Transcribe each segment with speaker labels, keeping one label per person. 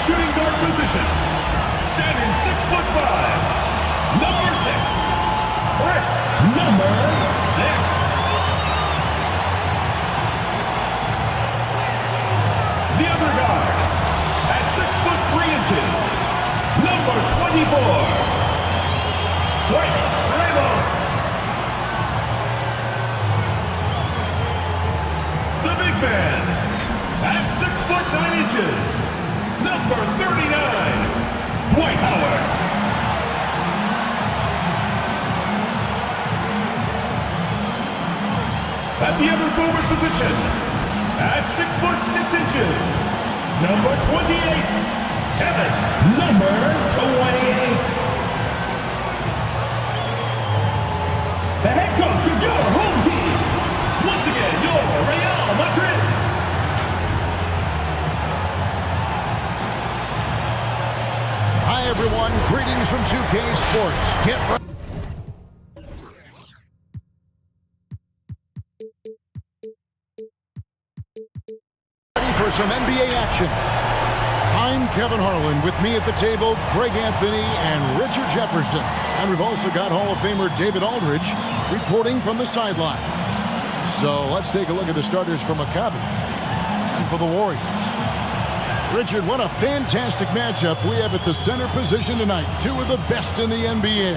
Speaker 1: shooting guard position, standing 6'5", number 6, Chris, number 6. The other guard, at 6'3", number 24, Dwight Ramos. The big man, at 6'9", number 39, Dwight Howard. At the other forward position, at 6'6", number 28, Kevin, number 28. The head coach of your home team, once again, your Real Madrid.
Speaker 2: Hi everyone, greetings from 2K Sports. Get ready for some NBA action. I'm Kevin Harlan. With me at the table, Greg Anthony and Richard Jefferson. And we've also got Hall of Famer David Aldridge reporting from the sideline. So let's take a look at the starters for Maccabi and for the Warriors. Richard, what a fantastic matchup we have at the center position tonight. Two of the best in the NBA.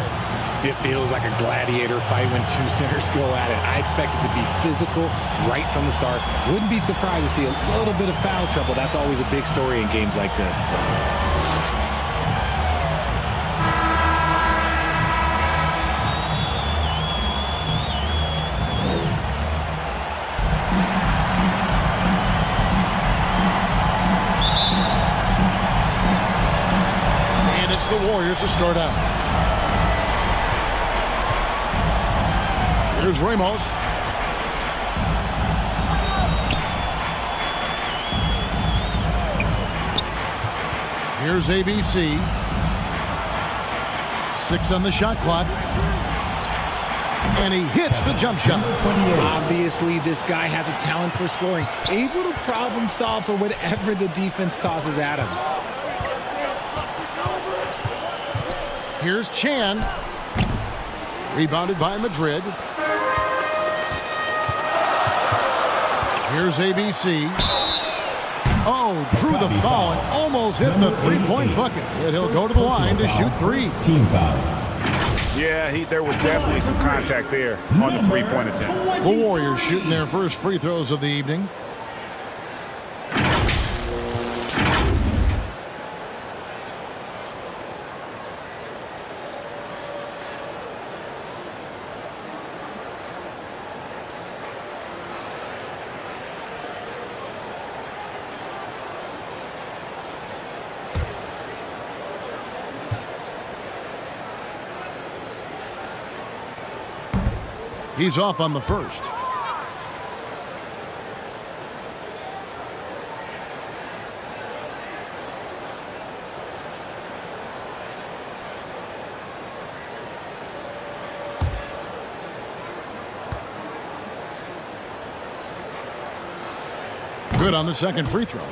Speaker 3: It feels like a gladiator fight when two centers go at it. I expect it to be physical right from the start. Wouldn't be surprised to see a little bit of foul trouble. That's always a big story in games like this.
Speaker 2: And it's the Warriors to start out. Here's Ramos. Here's ABC. 6 on the shot clock. And he hits the jump shot.
Speaker 3: Obviously, this guy has a talent for scoring. Able to problem solve for whatever the defense tosses at him.
Speaker 2: Here's Chan. Rebounded by Madrid. Here's ABC. Oh, drew the foul and almost hit the three-point bucket. And he'll go to the line to shoot 3.
Speaker 1: Team foul.
Speaker 4: Yeah, there was definitely some contact there on the three-point attempt.
Speaker 2: The Warriors shooting their first free throws of the evening. He's off on the first. Good on the second free throw.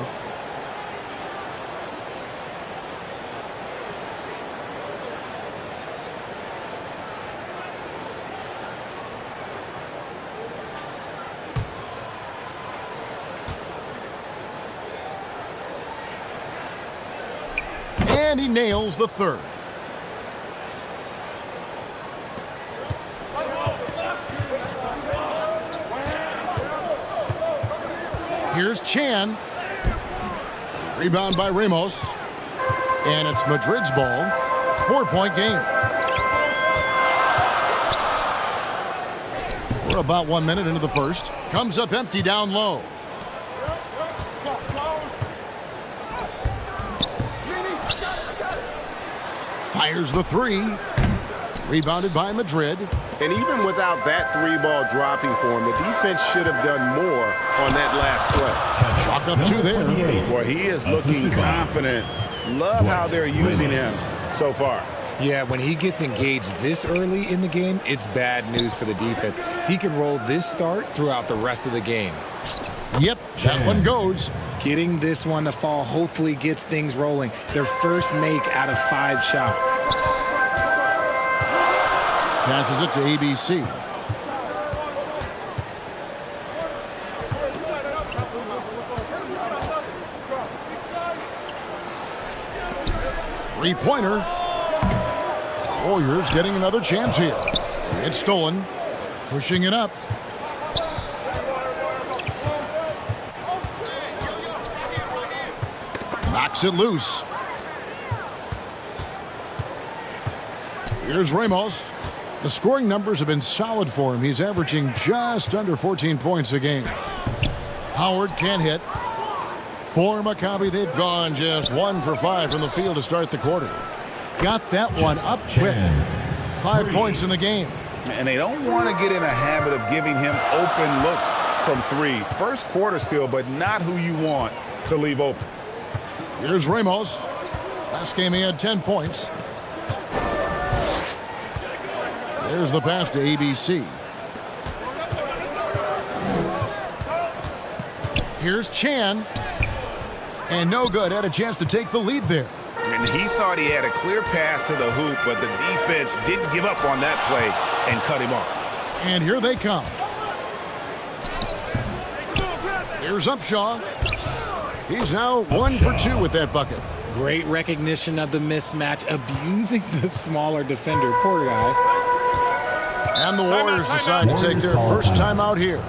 Speaker 2: And he nails the third. Here's Chan. Rebound by Ramos. And it's Madrid's ball. 4-point game. We're about 1 minute into the first. Comes up empty down low. Fires the three. Rebounded by Madrid.
Speaker 4: And even without that three-ball dropping for him, the defense should have done more on that last play.
Speaker 2: Chalk up 2 there.
Speaker 4: Boy, he is looking confident. Love how they're using him so far.
Speaker 3: Yeah, when he gets engaged this early in the game, it's bad news for the defense. He can roll this start throughout the rest of the game.
Speaker 2: Yep, that one goes.
Speaker 3: Getting this one to fall hopefully gets things rolling. Their first make out of 5 shots.
Speaker 2: Passes it to ABC. Three-pointer. Warriors getting another chance here. It's stolen. Pushing it up. Knocks it loose. Here's Ramos. The scoring numbers have been solid for him. He's averaging just under 14 points a game. Howard can't hit. For Maccabi, they've gone just 1 for 5 from the field to start the quarter. Got that one up quick. 5 points in the game.
Speaker 5: And they don't want to get in a habit of giving him open looks from 3. First quarter still, but not who you want to leave open.
Speaker 2: Here's Ramos. Last game he had 10 points. There's the pass to ABC. Here's Chan. And no good. Had a chance to take the lead there.
Speaker 5: And he thought he had a clear path to the hoop, but the defense didn't give up on that play and cut him off.
Speaker 2: And here they come. Here's Upshaw. He's now 1 for 2 with that bucket.
Speaker 3: Great recognition of the mismatch, abusing the smaller defender. Poor guy.
Speaker 2: And the Warriors decide to take their first timeout here.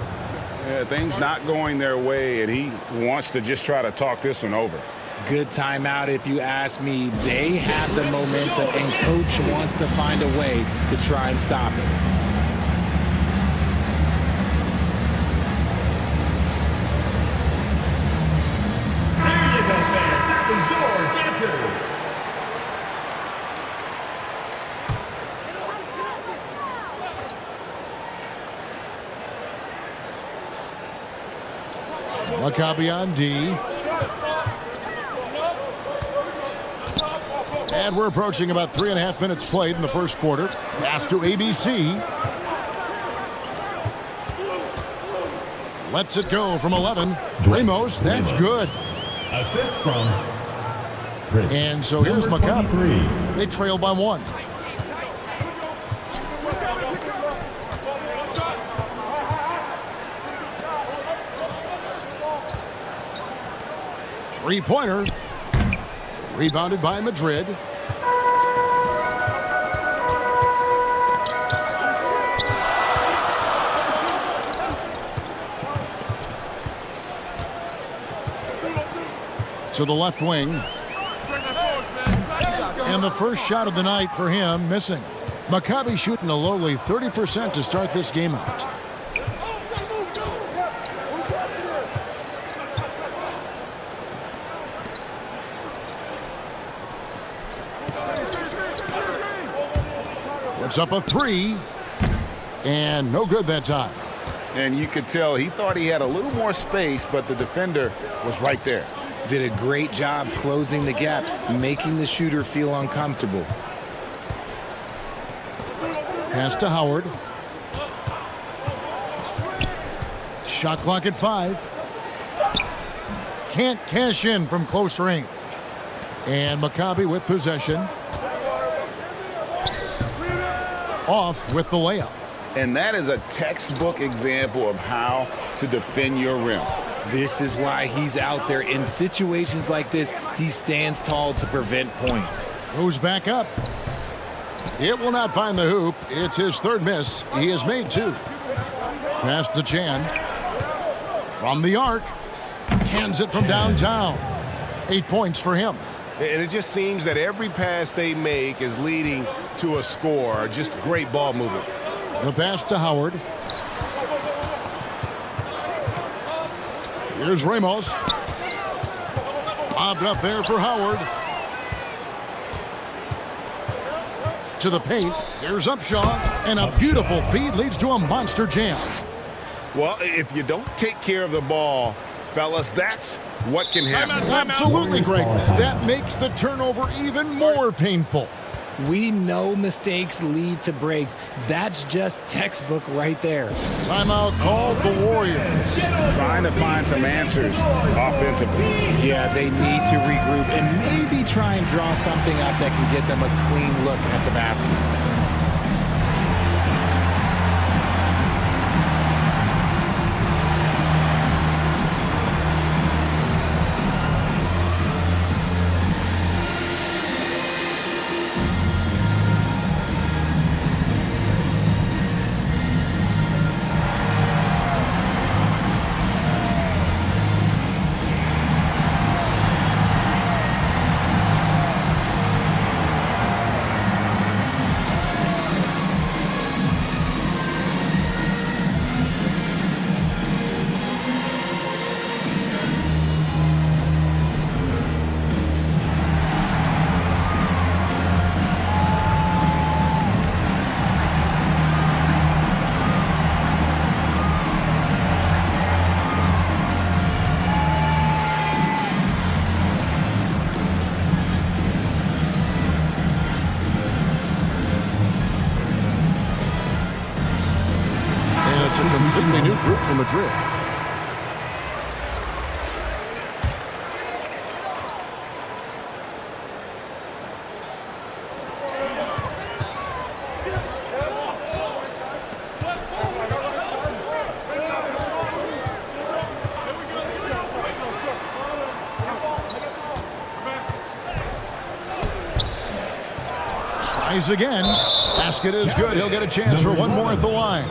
Speaker 5: Yeah, things not going their way, and he wants to just try to talk this one over.
Speaker 3: Good timeout if you ask me. They have the momentum, and Coach wants to find a way to try and stop it.
Speaker 1: There you go, fans. That was your dancers.
Speaker 2: Maccabi on D. And we're approaching about 3.5 minutes played in the first quarter. Pass to ABC. Lets it go from 11. Ramos, that's good.
Speaker 1: Assist from
Speaker 2: And so here's Maccabi.
Speaker 1: 23.
Speaker 2: They trail by 1. Three-pointer. Rebounded by Madrid. To the left wing. And the first shot of the night for him missing. Maccabi shooting a lowly 30% to start this game out. It's up a 3. And no good that time.
Speaker 5: And you could tell he thought he had a little more space, but the defender was right there.
Speaker 3: Did a great job closing the gap, making the shooter feel uncomfortable.
Speaker 2: Pass to Howard. Shot clock at 5. Can't cash in from close range. And Maccabi with possession. Off with the layup.
Speaker 5: And that is a textbook example of how to defend your rim.
Speaker 3: This is why he's out there. In situations like this, he stands tall to prevent points.
Speaker 2: Goes back up. It will not find the hoop. It's his third miss. He has made 2. Pass to Chan. From the arc. Cans it from downtown. 8 points for him.
Speaker 5: And it just seems that every pass they make is leading to a score. Just great ball movement.
Speaker 2: The pass to Howard. Here's Ramos. Lobbed up there for Howard. To the paint. Here's Upshaw. And a beautiful feed leads to a monster jam.
Speaker 5: Well, if you don't take care of the ball, fellas, that's what can happen.
Speaker 2: Absolutely, Greg. That makes the turnover even more painful.
Speaker 3: We know mistakes lead to breaks. That's just textbook right there.
Speaker 2: Timeout called the Warriors.
Speaker 5: Trying to find some answers offensively.
Speaker 3: Yeah, they need to regroup and maybe try and draw something up that can get them a clean look at the basket.
Speaker 2: It's a completely new group from Madrid. Tries again. Basket is good. He'll get a chance for one more at the line.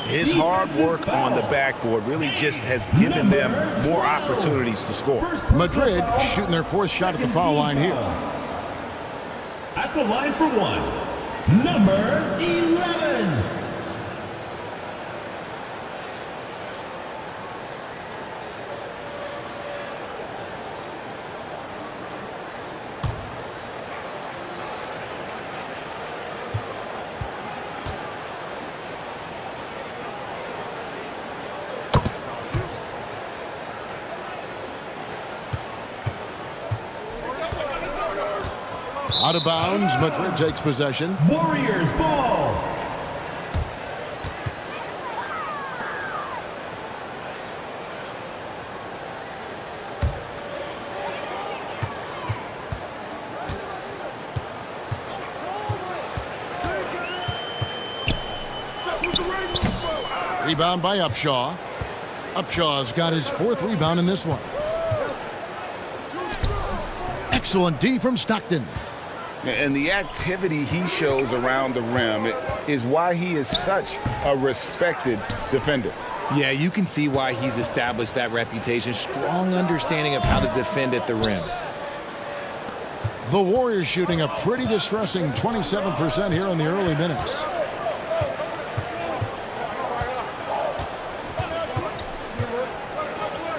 Speaker 5: His hard work on the backboard really just has given them more opportunities to score.
Speaker 2: Madrid shooting their fourth shot at the foul line here.
Speaker 1: At the line for one, number 11.
Speaker 2: Out of bounds, Madrid takes possession.
Speaker 1: Warriors ball.
Speaker 2: Rebound by Upshaw. Upshaw's got his fourth rebound in this one. Excellent D from Stockton.
Speaker 5: And the activity he shows around the rim is why he is such a respected defender.
Speaker 3: Yeah, you can see why he's established that reputation. Strong understanding of how to defend at the rim.
Speaker 2: The Warriors shooting a pretty distressing 27% here in the early minutes.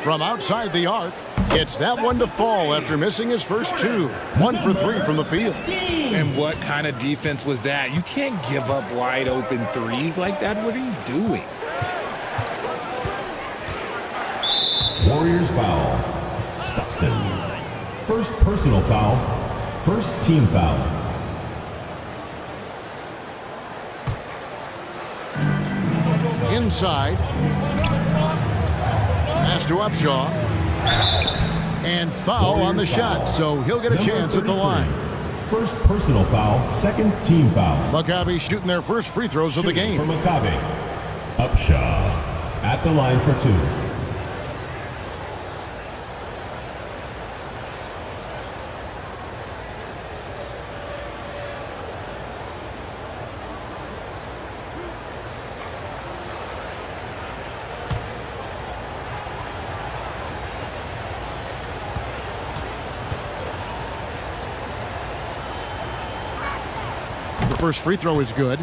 Speaker 2: From outside the arc, gets that one to fall after missing his first two. 1 for 3 from the field.
Speaker 3: And what kind of defense was that? You can't give up wide open threes like that. What are you doing?
Speaker 1: Warriors foul. Stockton. First personal foul. First team foul.
Speaker 2: Inside. Pass to Upshaw. And foul on the shot, so he'll get a chance at the line.
Speaker 1: First personal foul, second team foul.
Speaker 2: Maccabi shooting their first free throws of the game.
Speaker 1: For Maccabi. Upshaw at the line for two.
Speaker 2: First free throw is good.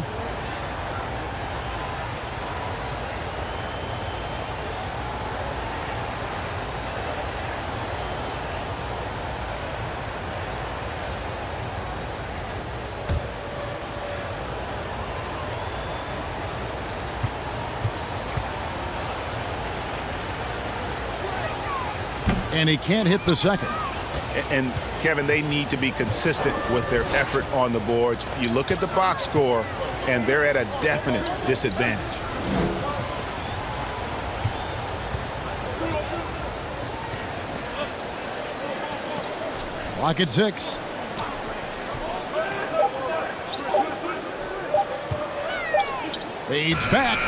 Speaker 2: And he can't hit the second.
Speaker 5: And Kevin, they need to be consistent with their effort on the boards. You look at the box score, and they're at a definite disadvantage.
Speaker 2: Clock at 6. Fades back.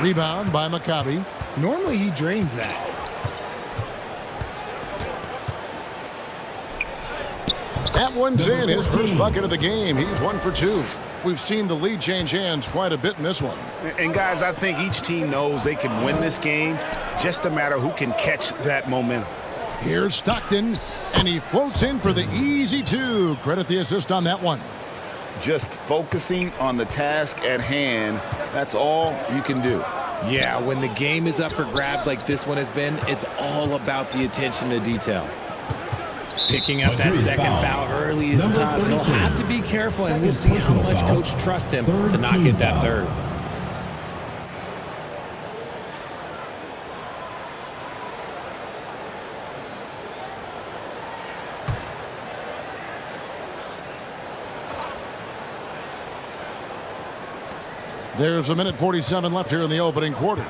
Speaker 2: Rebound by Maccabi.
Speaker 3: Normally he drains that.
Speaker 2: That one's in. His first bucket of the game. He's 1 for 2. We've seen the lead change hands quite a bit in this one.
Speaker 5: And guys, I think each team knows they can win this game. Just a matter who can catch that momentum.
Speaker 2: Here's Stockton, and he floats in for the easy 2. Credit the assist on that one.
Speaker 5: Just focusing on the task at hand, that's all you can do.
Speaker 3: Yeah, when the game is up for grabs like this one has been, it's all about the attention to detail. Picking up that second foul early is tough. He'll have to be careful, and we'll see how much coach trusts him to not get that third.
Speaker 2: There's 1:47 left here in the opening quarter.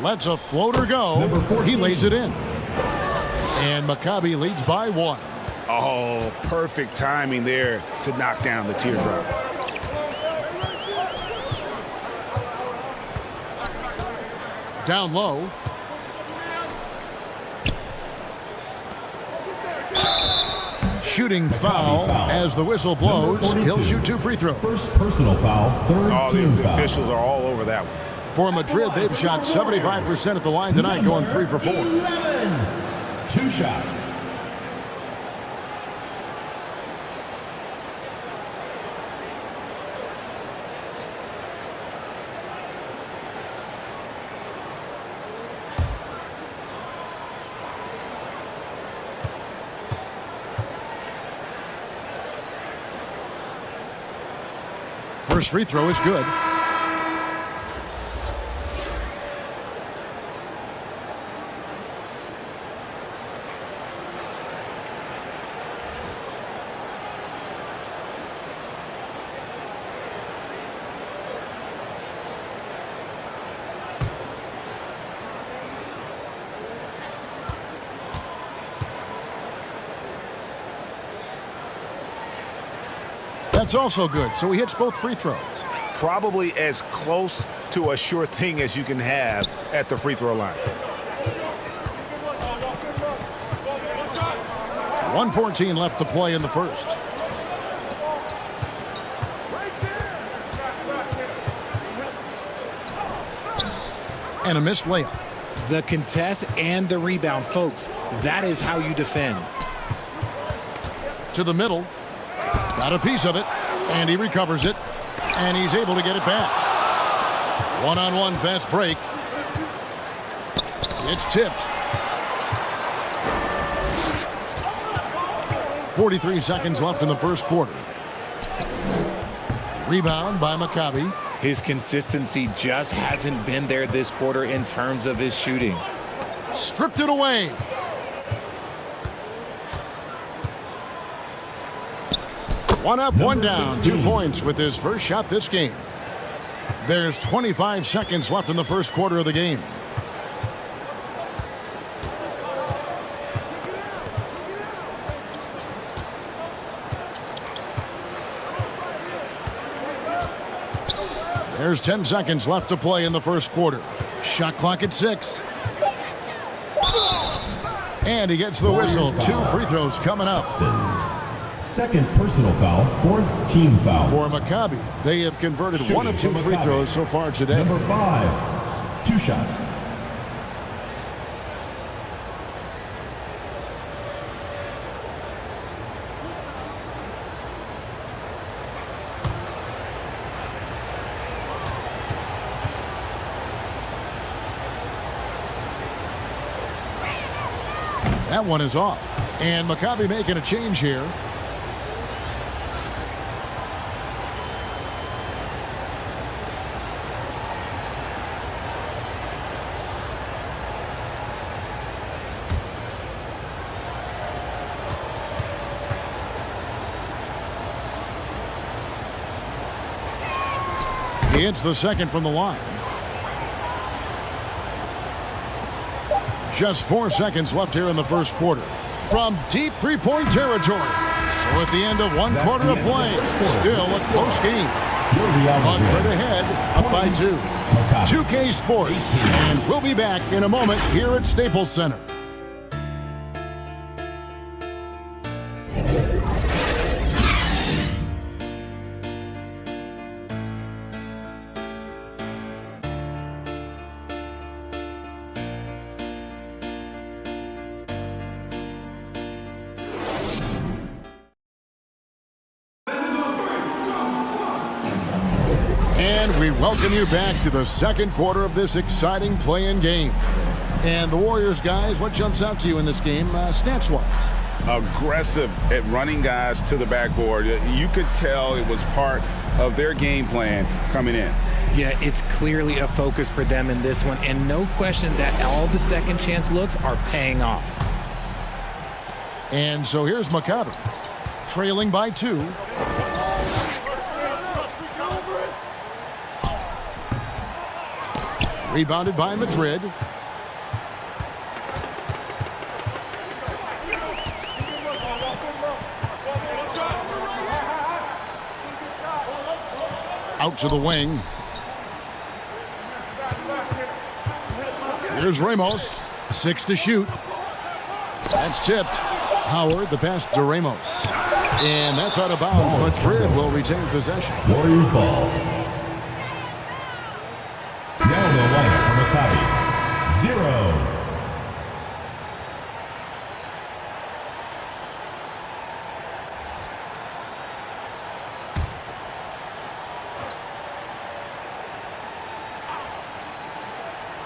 Speaker 2: Lets a floater go. He lays it in. And Maccabi leads by 1.
Speaker 5: Oh, perfect timing there to knock down the teardrop.
Speaker 2: Down low. Shooting foul as the whistle blows. He'll shoot 2 free throws.
Speaker 1: First personal foul, third team
Speaker 5: The
Speaker 1: foul.
Speaker 5: officials are all over that one.
Speaker 2: For Madrid, they've shot 75% at the line tonight, going 3 for 4.
Speaker 1: 2 shots.
Speaker 2: First free throw is good. That's also good. So he hits both free throws.
Speaker 5: Probably as close to a sure thing as you can have at the free throw line.
Speaker 2: 1:14 left to play in the first. And a missed layup.
Speaker 3: The contest and the rebound, folks. That is how you defend.
Speaker 2: To the middle. Got a piece of it. And he recovers it. And he's able to get it back. One-on-one fast break. It's tipped. 43 seconds left in the first quarter. Rebound by Maccabi.
Speaker 3: His consistency just hasn't been there this quarter in terms of his shooting.
Speaker 2: Stripped it away. One up, one down. 2 points with his first shot this game. There's 25 seconds left in the first quarter of the game. There's 10 seconds left to play in the first quarter. Shot clock at 6. And he gets the whistle. 2 free throws coming up.
Speaker 1: Second personal foul, fourth team foul.
Speaker 2: For Maccabi, they have converted 1 of 2 free throws so far today.
Speaker 1: Number 5, 2 shots.
Speaker 2: That one is off. And Maccabi making a change here. He hits the second from the line. Just 4 seconds left here in the first quarter. From deep three-point territory. So at the end of one quarter of play, still a close game. Madrid ahead, up by 2. 2K Sports, and we'll be back in a moment here at Staples Center. And we welcome you back to the second quarter of this exciting play-in game. And the Warriors, guys, what jumps out to you in this game, stats-wise?
Speaker 5: Aggressive at running guys to the backboard. You could tell it was part of their game plan coming in.
Speaker 3: Yeah, it's clearly a focus for them in this one, and no question that all the second chance looks are paying off.
Speaker 2: And so here's Maccabi, trailing by 2. Rebounded by Madrid. Out to the wing. Here's Ramos. 6 to shoot. That's tipped. Howard, the pass to Ramos. And that's out of bounds. Madrid will retain possession.
Speaker 1: Warriors ball. Now the lineup for Maccabi. 0.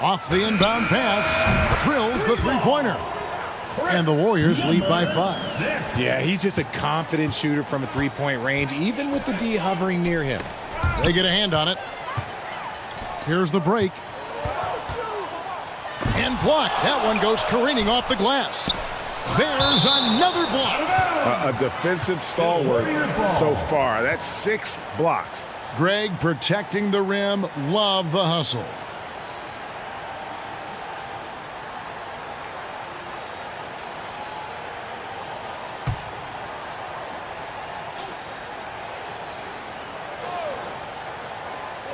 Speaker 2: Off the inbound pass, drills the three-pointer. And the Warriors lead by 5.
Speaker 3: Yeah, he's just a confident shooter from a three-point range, even with the D hovering near him.
Speaker 2: They get a hand on it. Here's the break. And blocked. That one goes careening off the glass. There's another block.
Speaker 5: A defensive stalwart so far. That's 6 blocks.
Speaker 2: Greg protecting the rim. Love the hustle.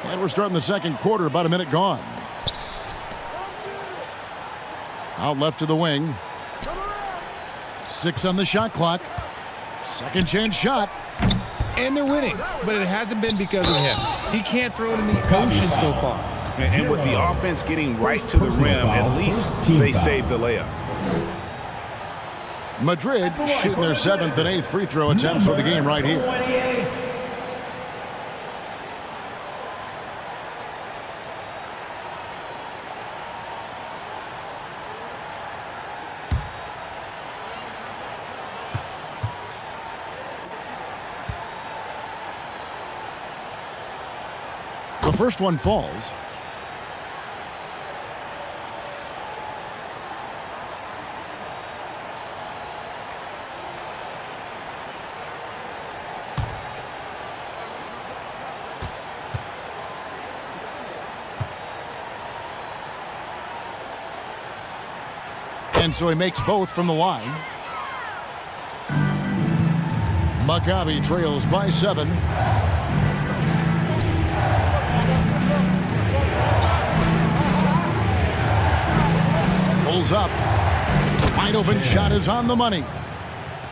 Speaker 2: And we're starting the second quarter, about a minute gone. Out left to the wing. 6 on the shot clock. Second chance shot.
Speaker 3: And they're winning, but it hasn't been because of him. He can't throw it in the ocean so far.
Speaker 5: And with the offense getting right to the rim, at least they saved the layup.
Speaker 2: Madrid shooting their 7th and 8th free throw attempts for the game right here.
Speaker 1: 28.
Speaker 2: The first one falls. And so he makes both from the line. Maccabi trails by 7. Pulls up. Wide open shot is on the money.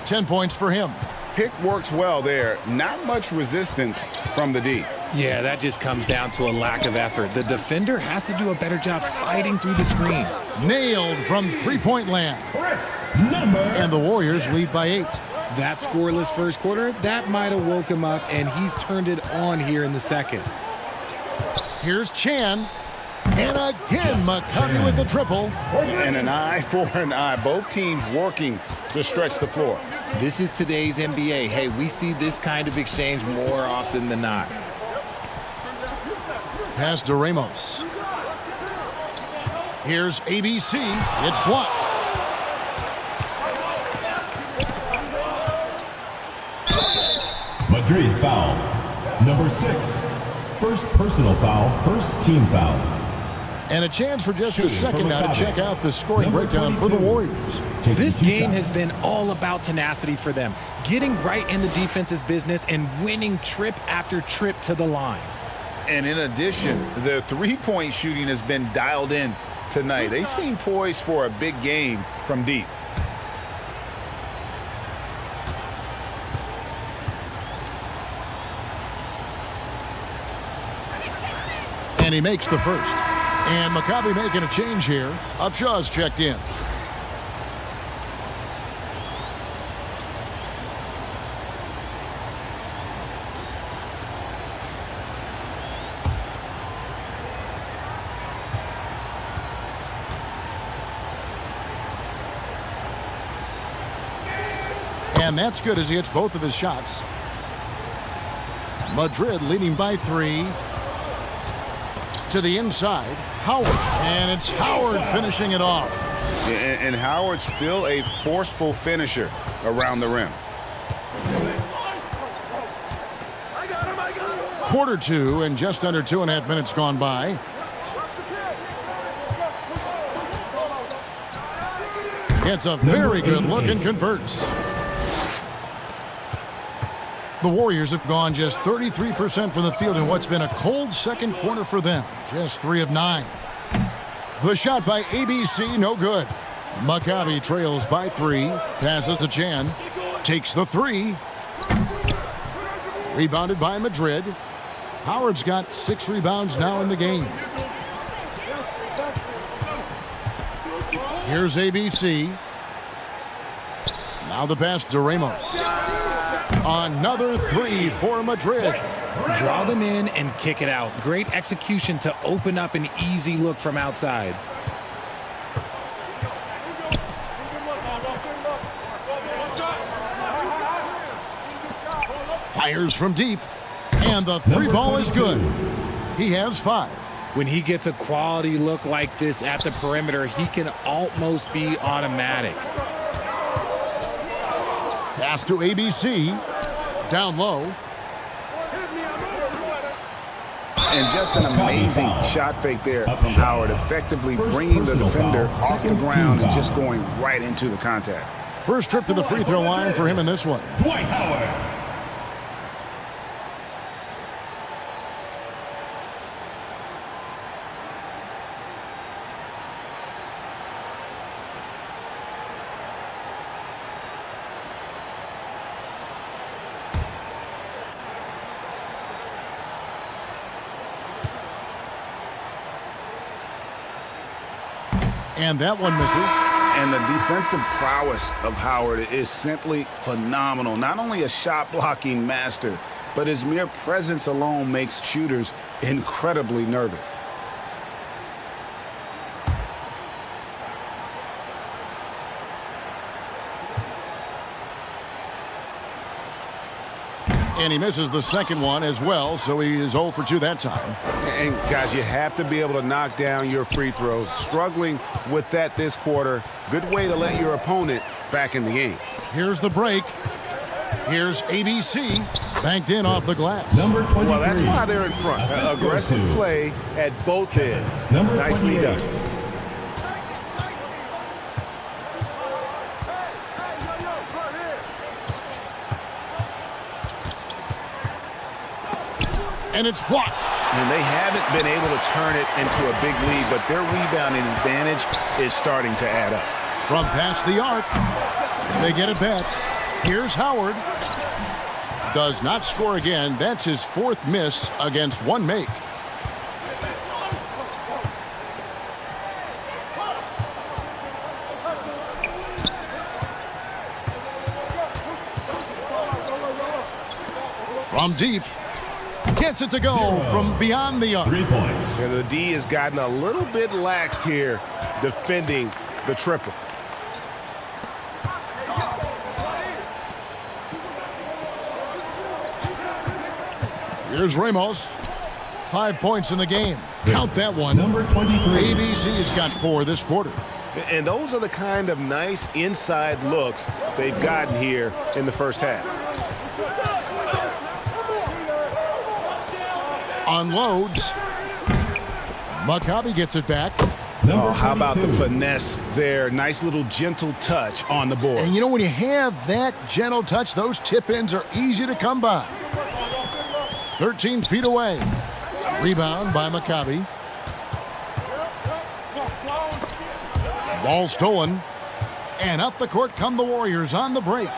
Speaker 2: 10 points for him.
Speaker 5: Pick works well there. Not much resistance from the D.
Speaker 3: Yeah, that just comes down to a lack of effort. The defender has to do a better job fighting through the screen.
Speaker 2: Nailed from three-point land. And the Warriors lead by 8.
Speaker 3: That scoreless first quarter, that might have woke him up, and he's turned it on here in the second.
Speaker 2: Here's Chan. And again, Maccabi with the triple.
Speaker 5: And an eye for an eye. Both teams working to stretch the floor.
Speaker 3: This is today's NBA. Hey, we see this kind of exchange more often than not.
Speaker 2: Pass to Ramos. Here's ABC. It's blocked.
Speaker 1: Madrid foul. Number 6. First personal foul, first team foul.
Speaker 2: And a chance for just a
Speaker 1: Shooting
Speaker 2: second
Speaker 1: for
Speaker 2: now to
Speaker 1: Maccabi.
Speaker 2: check out the scoring
Speaker 1: Number
Speaker 2: breakdown for the
Speaker 1: 22.
Speaker 2: Warriors.
Speaker 1: Taking
Speaker 3: This
Speaker 1: 2
Speaker 3: game
Speaker 1: shots.
Speaker 3: has been all about tenacity for them, getting right in the defense's business and winning trip after trip to the line.
Speaker 5: And in addition, the three-point shooting has been dialed in tonight. They seem poised for a big game from deep.
Speaker 2: And he makes the first. And Maccabi making a change here. Upshaw's checked in. And that's good as he hits both of his shots. Madrid leading by 3. To the inside, Howard. And it's Howard finishing it off.
Speaker 5: And Howard's still a forceful finisher around the rim.
Speaker 2: Quarter 2 and just under 2.5 minutes gone by. It's a very good look and converts. The Warriors have gone just 33% from the field in what's been a cold second quarter for them. Just 3 of 9. The shot by ABC, no good. Maccabi trails by 3. Passes to Chan. Takes the 3. Rebounded by Madrid. Howard's got 6 rebounds now in the game. Here's ABC. Now the pass to Ramos. Another 3 for Madrid.
Speaker 3: Draw them in and kick it out. Great execution to open up an easy look from outside.
Speaker 2: Fires from deep. And the 3 ball is good. He has 5.
Speaker 3: When he gets a quality look like this at the perimeter, he can almost be automatic.
Speaker 2: Pass to ABC. Down low.
Speaker 5: And just an amazing shot fake there from Howard, effectively bringing the defender off the ground and just going right into the contact.
Speaker 2: First trip to the free throw line for him in this one.
Speaker 1: Dwight Howard.
Speaker 2: And that one misses.
Speaker 5: And the defensive prowess of Howard is simply phenomenal. Not only a shot-blocking master, but his mere presence alone makes shooters incredibly nervous.
Speaker 2: And he misses the second one as well, so he is 0 for 2 that time.
Speaker 5: And guys, you have to be able to knock down your free throws. Struggling with that this quarter. Good way to let your opponent back in the game.
Speaker 2: Here's the break. Here's ABC. Banked in off the glass.
Speaker 1: Number 23.
Speaker 5: Well, that's why they're in front.
Speaker 1: Assist
Speaker 5: Aggressive
Speaker 1: goes to
Speaker 5: play at both ends.
Speaker 1: Number
Speaker 5: Nicely
Speaker 1: 28.
Speaker 5: done.
Speaker 2: And it's blocked.
Speaker 5: And they haven't been able to turn it into a big lead, but their rebounding advantage is starting to add up.
Speaker 2: From past the arc. They get it back. Here's Howard. Does not score again. That's his 4th miss against 1 make. From deep. Gets it to go from beyond the arc.
Speaker 1: 3 points.
Speaker 5: And the D has gotten a little bit laxed here defending the triple.
Speaker 2: Here's Ramos. 5 points in the game. Count that one.
Speaker 1: Number 23.
Speaker 2: ABC's got 4 this quarter.
Speaker 5: And those are the kind of nice inside looks they've gotten here in the first half.
Speaker 2: Unloads. Maccabi gets it back.
Speaker 1: Number
Speaker 5: Oh, how about the
Speaker 1: 22.
Speaker 5: finesse there? Nice little gentle touch on the board.
Speaker 2: And you know, when you have that gentle touch, those tip-ins are easy to come by. 13 feet away. Rebound by Maccabi. Ball stolen. And up the court come the Warriors on the break.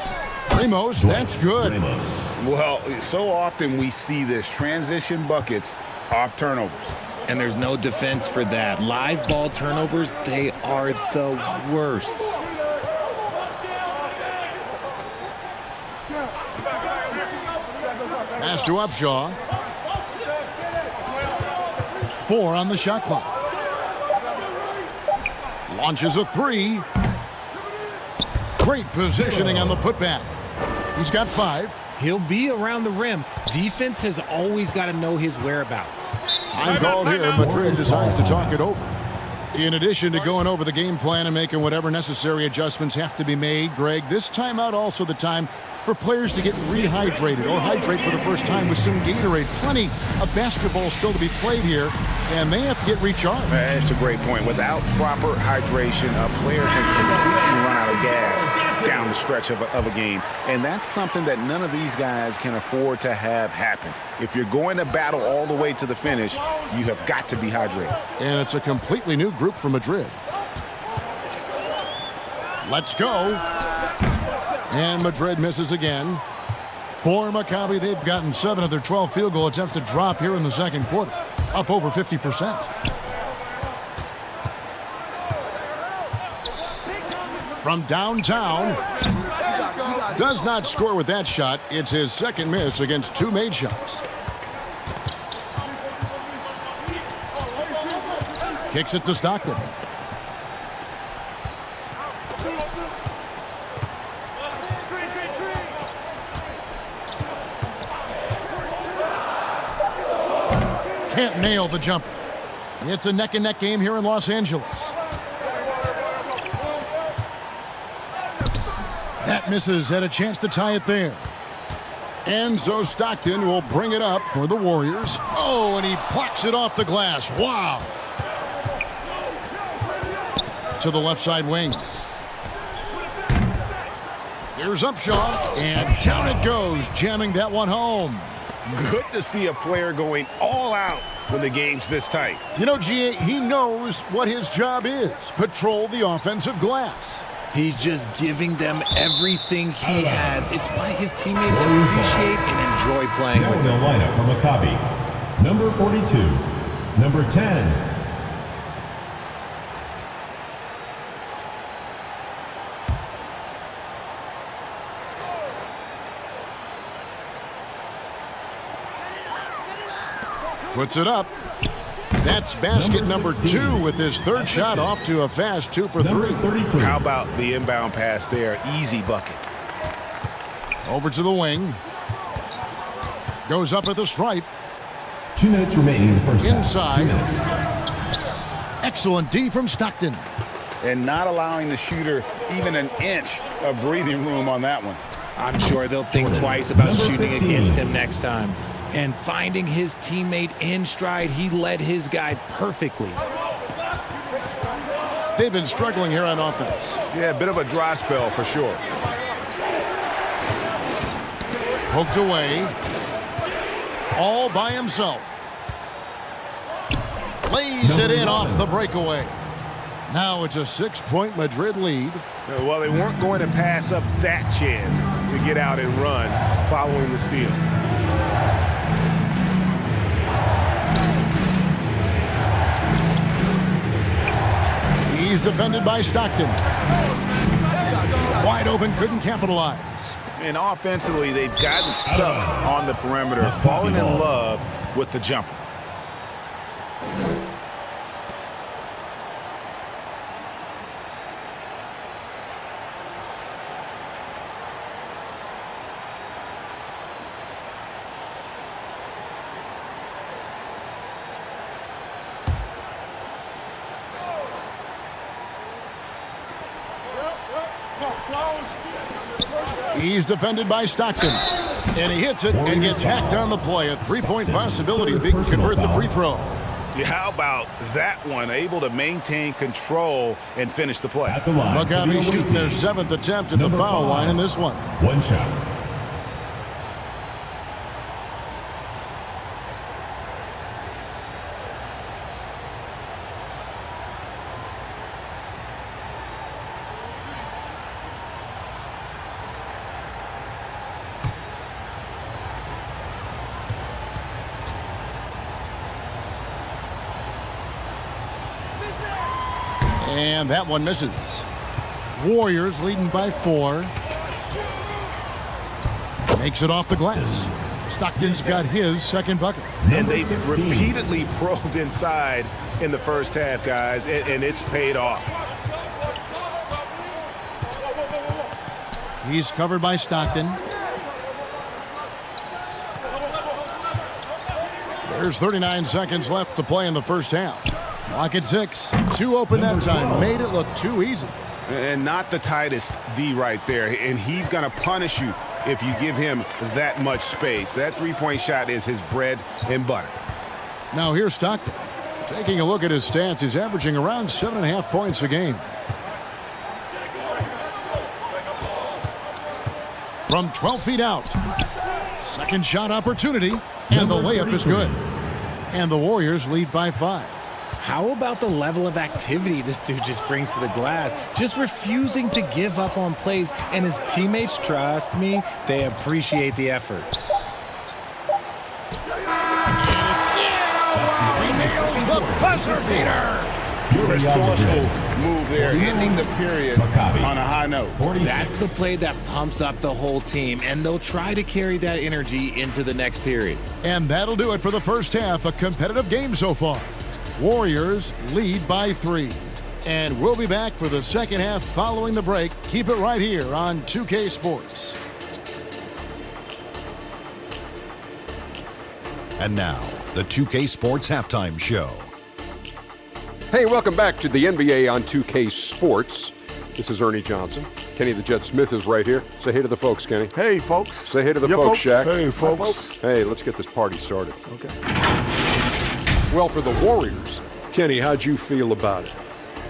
Speaker 2: Ramos, that's good.
Speaker 1: Ramos.
Speaker 5: Well, so often we see this transition buckets off turnovers.
Speaker 3: And there's no defense for that. Live ball turnovers, they are the worst.
Speaker 2: Pass to Upshaw. 4 on the shot clock. Launches a 3. Great positioning on the putback. He's got 5.
Speaker 3: He'll be around the rim. Defense has always got to know his whereabouts.
Speaker 2: Time called here. Madrid decides to talk it over. In addition to going over the game plan and making whatever necessary adjustments have to be made, Greg, this timeout also the time for players to get rehydrated or hydrate for the first time with some Gatorade. Plenty of basketball still to be played here, and they have to get recharged.
Speaker 5: That's a great point. Without proper hydration, a player can completely run out of gas down the stretch of a game. And that's something that none of these guys can afford to have happen. If you're going to battle all the way to the finish, you have got to be hydrated.
Speaker 2: And it's a completely new group for Madrid. Let's go. And Madrid misses again. For Maccabi, they've gotten 7 of their 12 field goal attempts to drop here in the second quarter. Up over 50%. From downtown. Does not score with that shot. It's his second miss against 2 made shots. Kicks it to Stockton. Can't nail the jumper. It's a neck-and-neck game here in Los Angeles. That misses. Had a chance to tie it there. And so Stockton will bring it up for the Warriors. Oh, and he plucks it off the glass. Wow. To the left side wing. Here's Upshaw, and down it goes, jamming that one home.
Speaker 5: Good to see a player going all out when the game's this tight.
Speaker 2: You know, G.A., he knows what his job is. Patrol the offensive glass.
Speaker 3: He's just giving them everything he has. It's why his teammates appreciate and enjoy playing
Speaker 1: Now
Speaker 3: with
Speaker 1: the
Speaker 3: him.
Speaker 1: lineup for Maccabi. Number 42. Number 10.
Speaker 2: Puts it up. That's basket number 2 with his third shot off to a fast 2 for 3.
Speaker 1: Number 33.
Speaker 5: How about the inbound pass there? Easy bucket.
Speaker 2: Over to the wing. Goes up at the stripe.
Speaker 1: 2 minutes remaining in the first half.
Speaker 2: Inside.
Speaker 1: 2 minutes.
Speaker 2: Excellent D from Stockton.
Speaker 5: And not allowing the shooter even an inch of breathing room on that one.
Speaker 3: I'm sure they'll think twice about
Speaker 1: Number
Speaker 3: shooting
Speaker 1: 15.
Speaker 3: against him next time. And finding his teammate in stride, he led his guy perfectly.
Speaker 2: They've been struggling here on offense.
Speaker 5: Yeah, a bit of a dry spell for sure.
Speaker 2: Poked away. All by himself. Lays it in off the breakaway. Now it's a 6-point Madrid lead.
Speaker 5: Well, they weren't going to pass up that chance to get out and run following the steal.
Speaker 2: He's defended by Stockton. Wide open, couldn't capitalize.
Speaker 5: And offensively, they've gotten stuck on the perimeter, falling in love with the jumper.
Speaker 2: He's defended by Stockton. And he hits it and gets hacked on the play. A three-point possibility if he can convert the free throw.
Speaker 5: Yeah, how about that one? Able to maintain control and finish the play.
Speaker 2: Maccabi shooting their 7th attempt at the foul line in this one.
Speaker 1: One shot.
Speaker 2: And that one misses. Warriors leading by 4. Makes it off the glass. Stockton's got his second bucket.
Speaker 5: And they've repeatedly probed inside in the first half, guys, and it's paid off.
Speaker 2: He's covered by Stockton. There's 39 seconds left to play in the first half. Clock at 6. 2 open that time. Made it look too easy.
Speaker 5: And not the tightest D right there. And he's going to punish you if you give him that much space. That three-point shot is his bread and butter.
Speaker 2: Now here's Stockton. Taking a look at his stats, he's averaging around 7.5 points a game. From 12 feet out. Second shot opportunity. And the layup is good. And the Warriors lead by 5.
Speaker 3: How about the level of activity this dude just brings to the glass? Just refusing to give up on plays, and his teammates, trust me, they appreciate the effort.
Speaker 2: He nails the buzzer beater.
Speaker 5: Resourceful move there, ending the period on a high note.
Speaker 3: That's the play that pumps up the whole team, and they'll try to carry that energy into the next period.
Speaker 2: And that'll do it for the first half. A competitive game so far. Warriors lead by 3. And we'll be back for the second half following the break. Keep it right here on 2K Sports.
Speaker 6: And now, the 2K Sports Halftime Show.
Speaker 7: Hey, welcome back to the NBA on 2K Sports. This is Ernie Johnson. Kenny the Jet Smith is right here. Say hey to the folks, Kenny.
Speaker 8: Hey, folks.
Speaker 7: Say hey to the folks, Shaq.
Speaker 8: Hey, folks.
Speaker 7: Hey, let's get this party started. Okay. Well, for the Warriors, Kenny, how'd you feel about it?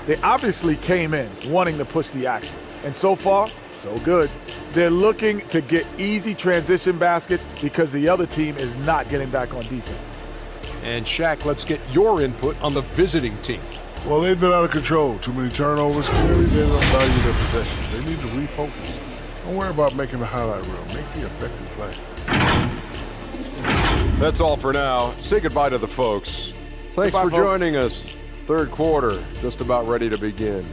Speaker 8: They obviously came in wanting to push the action. And so far, so good. They're looking to get easy transition baskets because the other team is not getting back on defense.
Speaker 7: And Shaq, let's get your input on the visiting team.
Speaker 9: Well, they've been out of control. Too many turnovers. Clearly, they don't value their possessions. They need to refocus. Don't worry about making the highlight reel. Make the effective play.
Speaker 7: That's all for now. Say goodbye to the folks. Thanks
Speaker 8: Goodbye,
Speaker 7: for
Speaker 8: folks.
Speaker 7: joining us. Third quarter, just about ready to begin.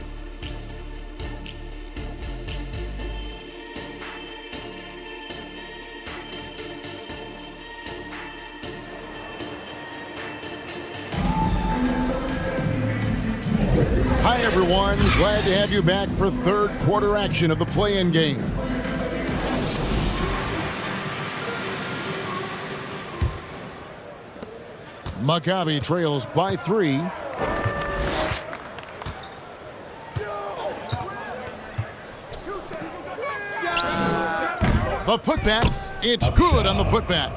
Speaker 2: Hi, everyone. Glad to have you back for third quarter action of the play-in game. Maccabi trails by 3. The putback, it's good on the putback.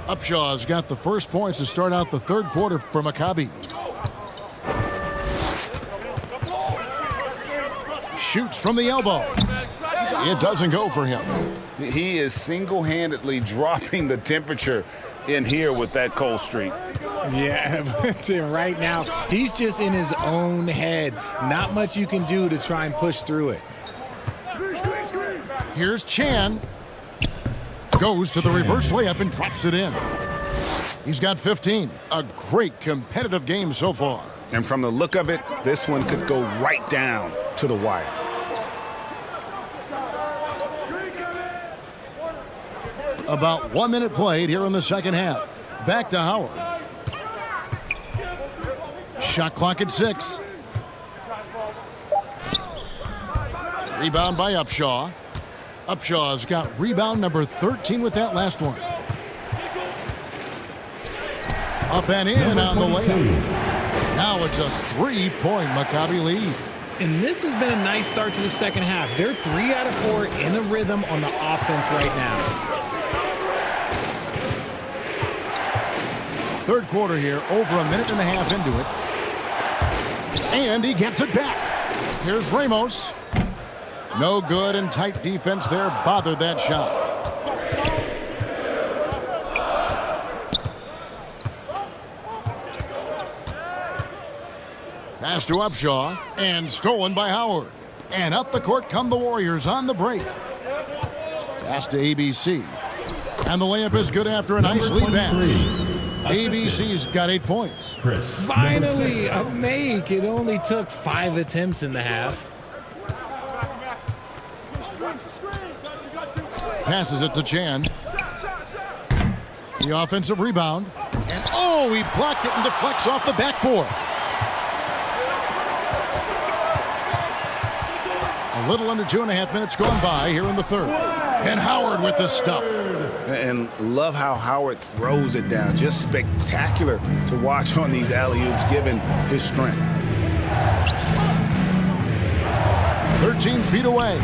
Speaker 2: Upshaw's got the first points to start out the third quarter for Maccabi. Shoots from the elbow. It doesn't go for him.
Speaker 5: He is single-handedly dropping the temperature in here with that cold streak.
Speaker 3: Yeah, but right now, he's just in his own head. Not much you can do to try and push through it.
Speaker 2: Here's Chan. Goes to the reverse layup and drops it in. He's got 15. A great competitive game so far.
Speaker 5: And from the look of it, this one could go right down to the wire.
Speaker 2: About 1 minute played here in the second half. Back to Howard. Shot clock at 6. Rebound by Upshaw. Upshaw's got rebound number 13 with that last one. Up and in on the layup. Now it's a 3-point Maccabi lead.
Speaker 3: And this has been a nice start to the second half. They're 3 out of 4 in a rhythm on the offense right now.
Speaker 2: Third quarter here, over a minute and a half into it. And he gets it back. Here's Ramos. No good, and tight defense there bothered that shot. Pass to Upshaw, and stolen by Howard. And up the court come the Warriors on the break. Pass to ABC. And the layup is good after a nice lead pass. ABC's got 8 points.
Speaker 3: Finally, a make. It only took 5 attempts in the half.
Speaker 2: Passes it to Chan. The offensive rebound. And oh, he blocked it and deflects off the backboard. A little under 2.5 minutes gone by here in the third. And Howard with the stuff.
Speaker 5: And love how Howard throws it down. Just spectacular to watch on these alley-oops given his strength.
Speaker 2: 13 feet away.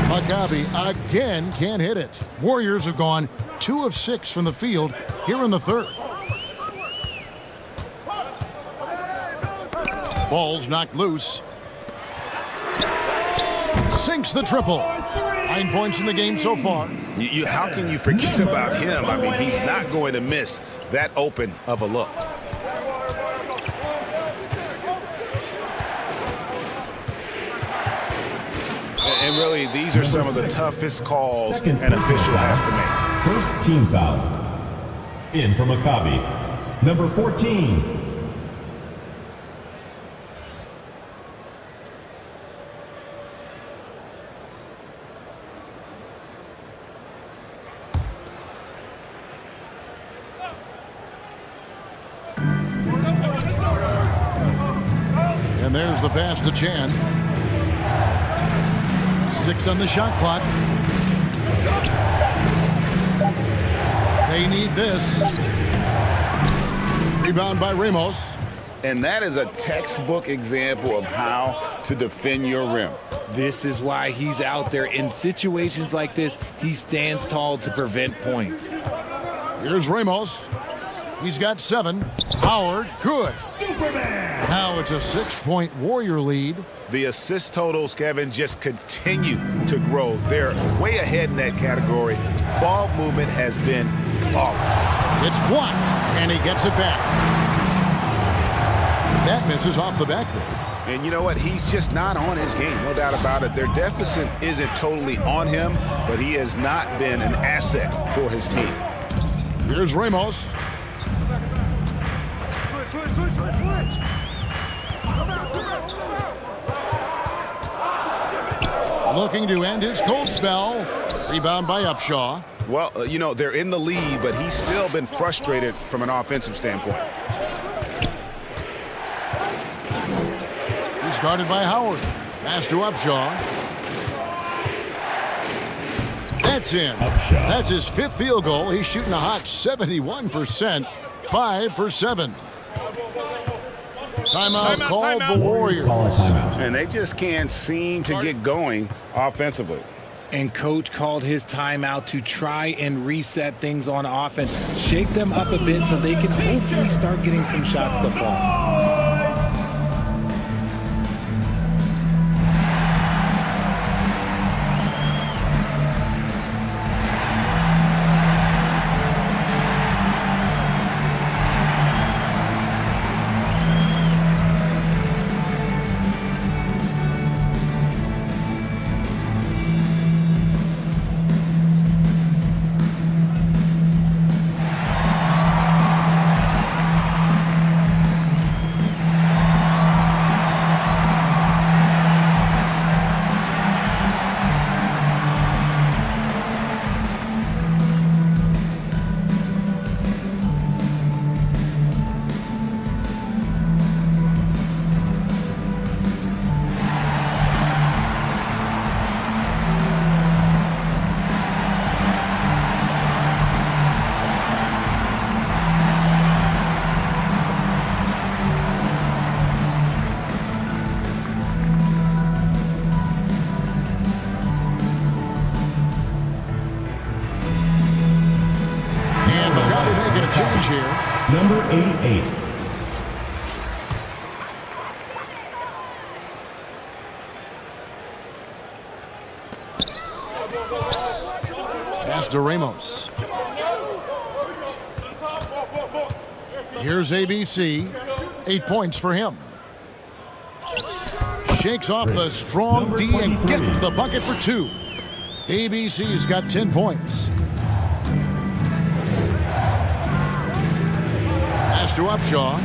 Speaker 2: Maccabi again can't hit it. Warriors have gone 2 of 6 from the field here in the third. Ball's knocked loose. Sinks the triple. 9 points in the game so far.
Speaker 5: How can you forget about him? I mean, he's not going to miss that open of a look. And really, these are some of the toughest calls an official has to make.
Speaker 1: First team foul. In for Maccabi, number 14.
Speaker 2: And there's the pass to Chan. 6 on the shot clock. They need this. Rebound by Ramos.
Speaker 5: And that is a textbook example of how to defend your rim.
Speaker 3: This is why he's out there. In situations like this, he stands tall to prevent points.
Speaker 2: Here's Ramos. He's got 7. Howard, good.
Speaker 1: Superman!
Speaker 2: Now it's a 6-point Warrior lead.
Speaker 5: The assist totals, Kevin, just continue to grow. They're way ahead in that category. Ball movement has been flawless.
Speaker 2: It's blocked, and he gets it back. That misses off the backboard.
Speaker 5: And you know what? He's just not on his game, no doubt about it. Their deficit isn't totally on him, but he has not been an asset for his team.
Speaker 2: Here's Ramos. Looking to end his cold spell. Rebound by Upshaw.
Speaker 5: Well, you know, they're in the lead, but he's still been frustrated from an offensive standpoint.
Speaker 2: He's guarded by Howard. Pass to Upshaw. That's in.
Speaker 1: Upshaw.
Speaker 2: That's his 5th field goal. He's shooting a hot 71%. 5 for 7. Timeout called the Warriors.
Speaker 5: And they just can't seem to get going offensively.
Speaker 3: And coach called his timeout to try and reset things on offense. Shake them up a bit so they can hopefully start getting some shots to fall.
Speaker 1: Number 88.
Speaker 2: Pass to Ramos. Here's ABC. 8 points for him. Shakes off the strong D and gets to the bucket for 2. ABC's got 10 points. Pass to Upshaw.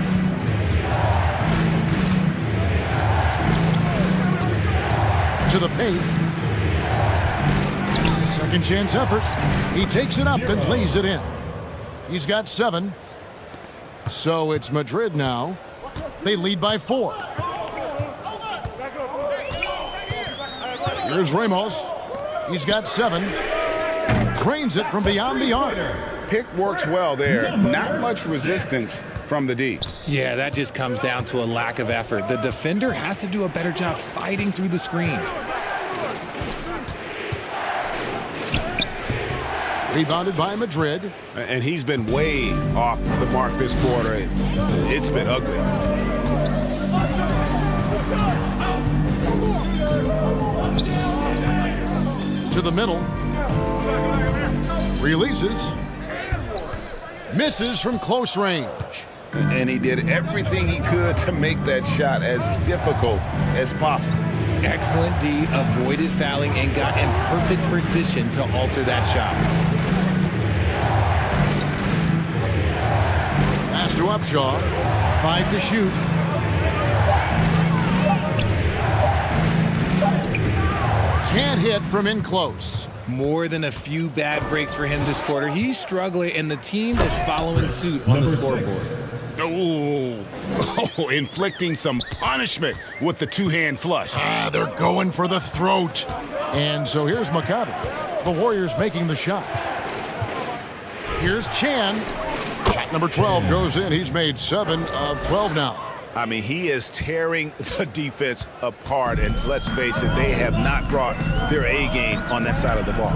Speaker 2: To the paint. Second chance effort. He takes it up and lays it in. He's got 7. So it's Madrid now. They lead by 4. Here's Ramos. He's got 7. Trains it from beyond the arc.
Speaker 5: Pick works well there. Not much resistance from the D.
Speaker 3: Yeah, that just comes down to a lack of effort. The defender has to do a better job fighting through the screen.
Speaker 2: Rebounded by Madrid.
Speaker 5: And he's been way off the mark this quarter. It's been ugly.
Speaker 2: To the middle. Releases. Misses from close range.
Speaker 5: And he did everything he could to make that shot as difficult as possible.
Speaker 3: Excellent D, avoided fouling and got in perfect position to alter that shot.
Speaker 2: Pass to Upshaw. 5 to shoot. Can't hit from in close.
Speaker 3: More than a few bad breaks for him this quarter. He's struggling, and the team is following suit on the scoreboard.
Speaker 5: Oh, inflicting some punishment with the two-hand flush.
Speaker 2: They're going for the throat. And so here's Maccabi. The Warriors making the shot. Here's Chan. Shot number 12 goes in. He's made 7 of 12 now.
Speaker 5: I mean, he is tearing the defense apart, and let's face it, they have not brought their A game on that side of the ball.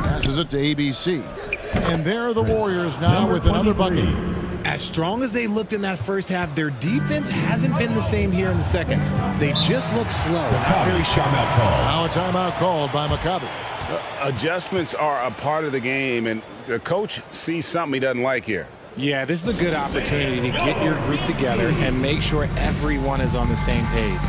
Speaker 2: Passes it to ABC. And there are the Warriors now with another bucket.
Speaker 3: As strong as they looked in that first half, their defense hasn't been the same here in the second. They just look slow, not very sharp.
Speaker 2: Now a timeout called by Maccabi.
Speaker 5: Adjustments are a part of the game, and the coach sees something he doesn't like here.
Speaker 3: Yeah, this is a good opportunity to get your group together and make sure everyone is on the same page.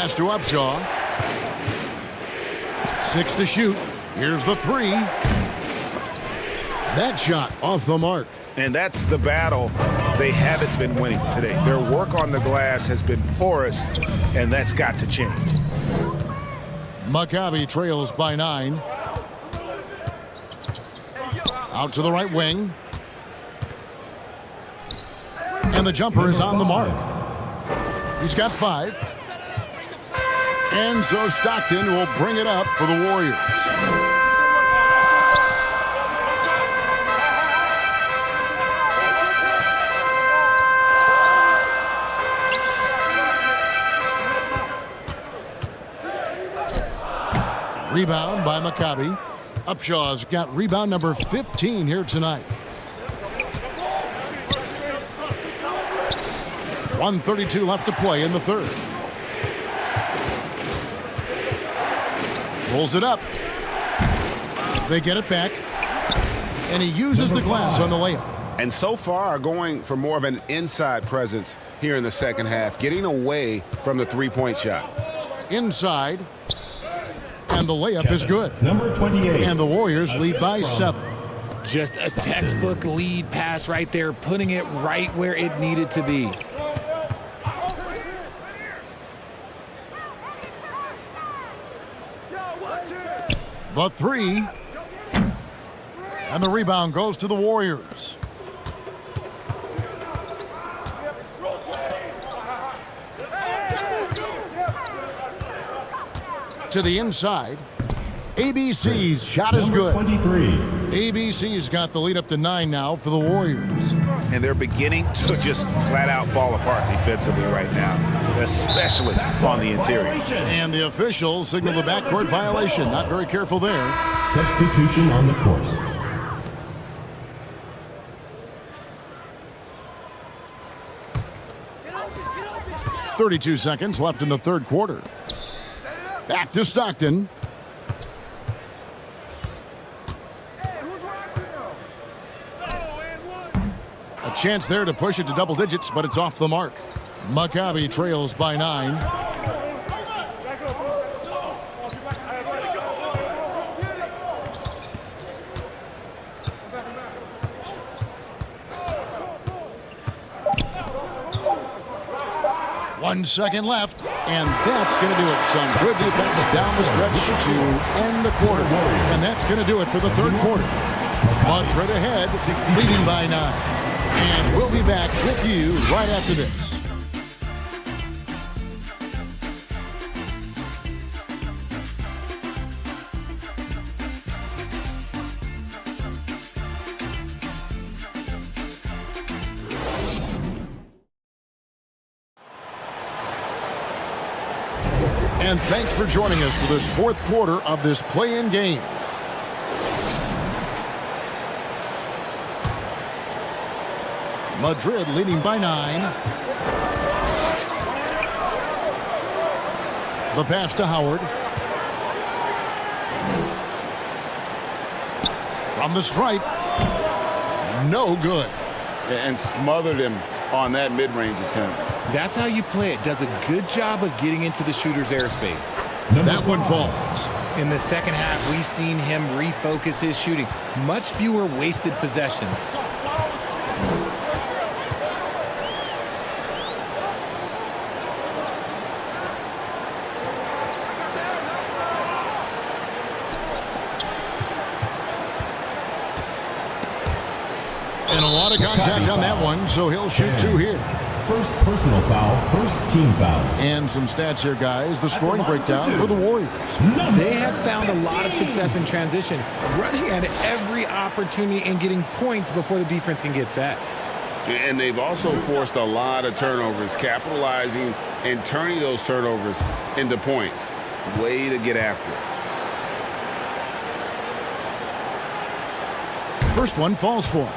Speaker 2: Pass to Upshaw. 6 to shoot. Here's the 3. That shot off the mark.
Speaker 5: And that's the battle they haven't been winning today. Their work on the glass has been porous, and that's got to change.
Speaker 2: Maccabi trails by 9. Out to the right wing. And the jumper is on the mark. He's got 5. And so Stockton will bring it up for the Warriors. Rebound by Maccabi. Upshaw's got rebound number 15 here tonight. 1:32 left to play in the third. Pulls it up. They get it back. And he uses the glass on the layup.
Speaker 5: And so far going for more of an inside presence here in the second half, getting away from the three-point shot.
Speaker 2: Inside. And the layup is good.
Speaker 1: Number 28.
Speaker 2: And the Warriors lead by 7.
Speaker 3: Just a textbook lead pass right there, putting it right where it needed to be.
Speaker 2: The three. And the rebound goes to the Warriors. To the inside. ABC's shot is good.
Speaker 1: 23.
Speaker 2: ABC's got the lead up to 9 now for the Warriors.
Speaker 5: And they're beginning to just flat out fall apart defensively right now, especially on the interior.
Speaker 2: And the officials signal the backcourt violation. Not very careful there.
Speaker 1: Substitution on the court.
Speaker 2: .32 seconds left in the third quarter. Back to Stockton. A chance there to push it to double digits, but it's off the mark. Maccabi trails by 9. One second left, and that's going to do it. Some good defense down the stretch to end the quarter. And that's going to do it for the third quarter. Madrid ahead, leading by 9. And we'll be back with you right after this. And thanks for joining us for this fourth quarter of this play-in game. Madrid leading by 9. The pass to Howard. From the stripe. No good.
Speaker 5: And smothered him on that mid-range attempt.
Speaker 3: That's how you play it. Does a good job of getting into the shooter's airspace.
Speaker 2: That one falls.
Speaker 3: In the second half, we've seen him refocus his shooting. Much fewer wasted possessions.
Speaker 2: And a lot of contact on that one, so he'll shoot 2 here.
Speaker 1: First personal foul, first team foul.
Speaker 2: And some stats here, guys. The scoring breakdown for the Warriors.
Speaker 3: They have found a lot of success in transition, running at every opportunity and getting points before the defense can get set.
Speaker 5: And they've also forced a lot of turnovers, capitalizing and turning those turnovers into points. Way to get after it.
Speaker 2: First one falls for him.